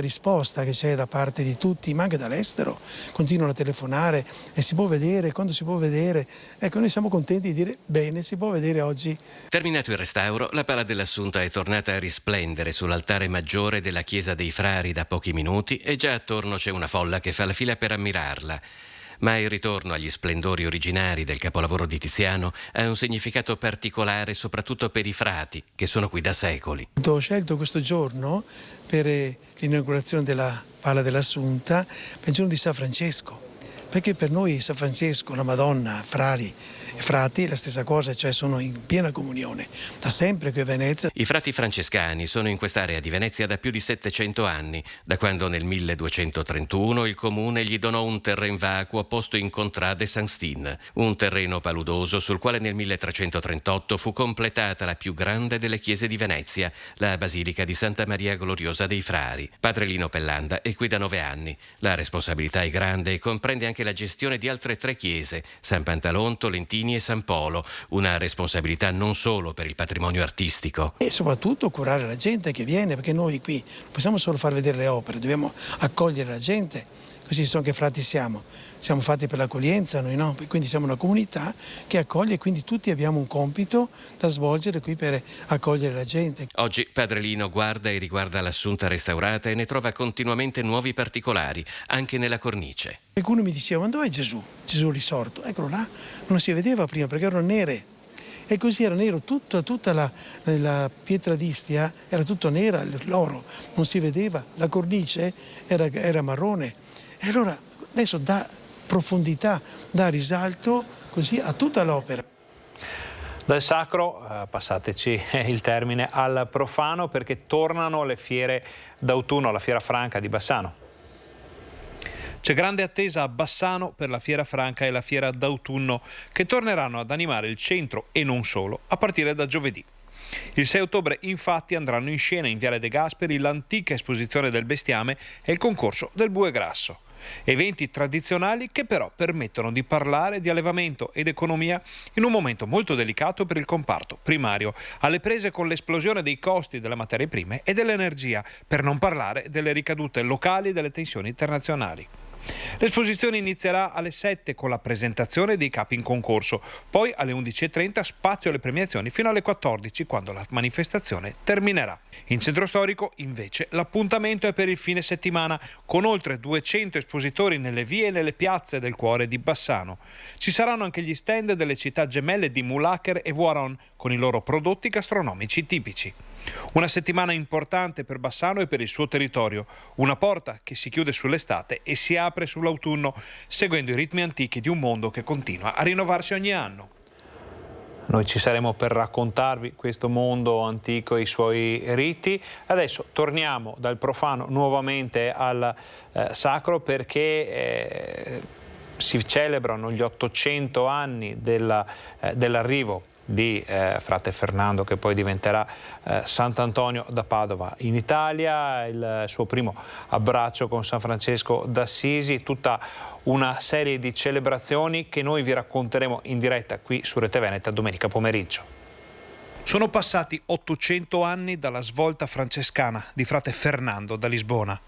risposta che c'è da parte di tutti, ma anche dall'estero. Continuano a telefonare e si può vedere, quando si può vedere. Ecco, noi siamo contenti di dire bene, si può vedere oggi.
Terminato il restauro, la Pala dell'Assunta è tornata a risplendere sull'altare maggiore della Chiesa dei Frari da pochi minuti e già attorno c'è una folla che fa la fila per ammirarla. Ma il ritorno agli splendori originari del capolavoro di Tiziano ha un significato particolare soprattutto per i frati, che sono qui da secoli.
Ho scelto questo giorno per l'inaugurazione della Pala dell'Assunta, per il giorno di San Francesco, perché per noi San Francesco, la Madonna, Frari e frati è la stessa cosa, cioè sono in piena comunione, da sempre qui a Venezia.
I frati francescani sono in quest'area di Venezia da più di 700 anni, da quando nel 1231 il comune gli donò un terreno vacuo posto in Contrade San Stin, un terreno paludoso sul quale nel 1338 fu completata la più grande delle chiese di Venezia, la Basilica di Santa Maria Gloriosa dei Frari. Padre Lino Pellanda è qui da 9 anni. La responsabilità è grande e comprende anche la gestione di altre 3 chiese, San Pantalon, Tolentini e San Polo, una responsabilità non solo per il patrimonio artistico.
E soprattutto curare la gente che viene, perché noi qui non possiamo solo far vedere le opere, dobbiamo accogliere la gente, così sono che frati siamo fatti per l'accoglienza noi, no? Quindi siamo una comunità che accoglie, quindi tutti abbiamo un compito da svolgere qui per accogliere la gente.
Oggi Padre Lino guarda e riguarda l'Assunta restaurata e ne trova continuamente nuovi particolari, anche nella cornice.
Qualcuno mi diceva: ma dov'è Gesù? Gesù risorto? Eccolo là, non si vedeva prima perché erano nere. E così era nero, tutta la pietra d'Istria era tutto nera, l'oro non si vedeva, la cornice era marrone. E allora adesso dà profondità, dà risalto così a tutta l'opera.
Dal sacro, passateci il termine, al profano, perché tornano le fiere d'autunno, la Fiera Franca di Bassano. C'è grande attesa a Bassano per la Fiera Franca e la Fiera d'autunno, che torneranno ad animare il centro e non solo a partire da giovedì. Il 6 ottobre infatti andranno in scena in Viale De Gasperi l'antica esposizione del bestiame e il concorso del Bue Grasso. Eventi tradizionali che però permettono di parlare di allevamento ed economia in un momento molto delicato per il comparto primario, alle prese con l'esplosione dei costi delle materie prime e dell'energia, per non parlare delle ricadute locali e delle tensioni internazionali. L'esposizione inizierà alle 7 con la presentazione dei capi in concorso, poi alle 11:30 spazio alle premiazioni fino alle 14, quando la manifestazione terminerà. In centro storico invece l'appuntamento è per il fine settimana, con oltre 200 espositori nelle vie e nelle piazze del cuore di Bassano. Ci saranno anche gli stand delle città gemelle di Mulacher e Voiron con i loro prodotti gastronomici tipici. Una settimana importante per Bassano e per il suo territorio, una porta che si chiude sull'estate e si apre sull'autunno, seguendo i ritmi antichi di un mondo che continua a rinnovarsi ogni anno. Noi ci saremo per raccontarvi questo mondo antico e i suoi riti. Adesso torniamo dal profano nuovamente al sacro, perché si celebrano gli 800 anni dell'arrivo di frate Fernando, che poi diventerà Sant'Antonio da Padova in Italia, il suo primo abbraccio con San Francesco d'Assisi, tutta una serie di celebrazioni che noi vi racconteremo in diretta qui su Rete Veneta domenica pomeriggio. Sono passati 800 anni dalla svolta francescana di frate Fernando da Lisbona.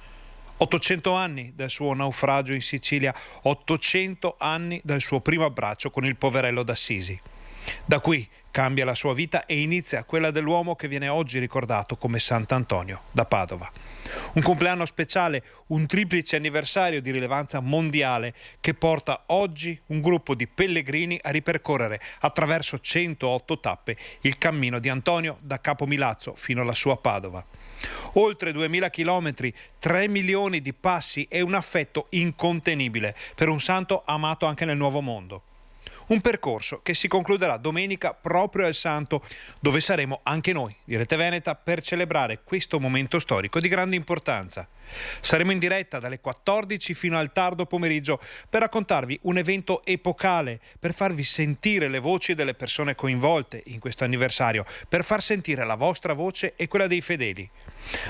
800 anni dal suo naufragio in Sicilia, 800 anni dal suo primo abbraccio con il poverello d'Assisi. Da qui cambia la sua vita e inizia quella dell'uomo che viene oggi ricordato come Sant'Antonio da Padova. Un compleanno speciale, un triplice anniversario di rilevanza mondiale che porta oggi un gruppo di pellegrini a ripercorrere attraverso 108 tappe il cammino di Antonio da Capo Milazzo fino alla sua Padova. Oltre 2000 chilometri, 3 milioni di passi e un affetto incontenibile per un santo amato anche nel Nuovo Mondo. Un percorso che si concluderà domenica proprio al Santo, dove saremo anche noi di Rete Veneta per celebrare questo momento storico di grande importanza. Saremo in diretta dalle 14 fino al tardo pomeriggio per raccontarvi un evento epocale, per farvi sentire le voci delle persone coinvolte in questo anniversario, per far sentire la vostra voce e quella dei fedeli.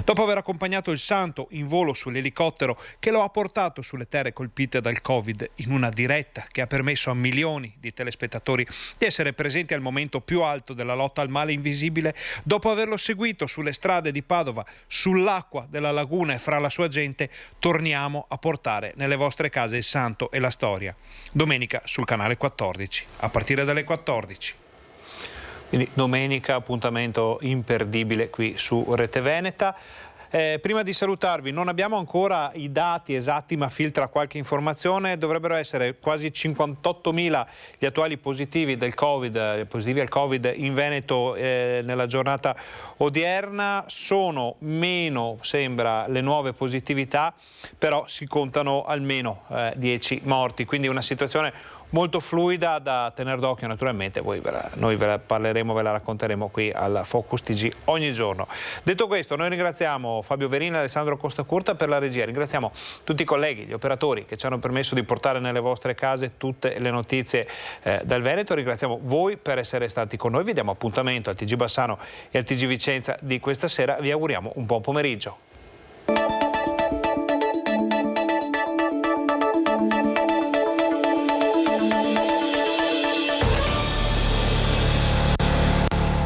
Dopo aver accompagnato il santo in volo sull'elicottero che lo ha portato sulle terre colpite dal Covid, in una diretta che ha permesso a milioni di telespettatori di essere presenti al momento più alto della lotta al male invisibile, dopo averlo seguito sulle strade di Padova, sull'acqua della laguna e fra la sua gente, torniamo a portare nelle vostre case il santo e la storia. Domenica sul canale 14, a partire dalle 14. Quindi domenica appuntamento imperdibile qui su Rete Veneta. Prima di salutarvi, non abbiamo ancora i dati esatti, ma filtra qualche informazione. Dovrebbero essere quasi 58.000 gli attuali positivi del Covid, positivi al Covid in Veneto nella giornata odierna. Sono meno, sembra, le nuove positività, però si contano almeno 10 morti, quindi una situazione molto fluida da tenere d'occhio. Naturalmente noi ve la parleremo, ve la racconteremo qui al Focus TG ogni giorno. Detto questo, noi ringraziamo Fabio Verini e Alessandro Costacurta per la regia, ringraziamo tutti i colleghi, gli operatori che ci hanno permesso di portare nelle vostre case tutte le notizie dal Veneto, ringraziamo voi per essere stati con noi, vi diamo appuntamento al TG Bassano e al TG Vicenza di questa sera, vi auguriamo un buon pomeriggio.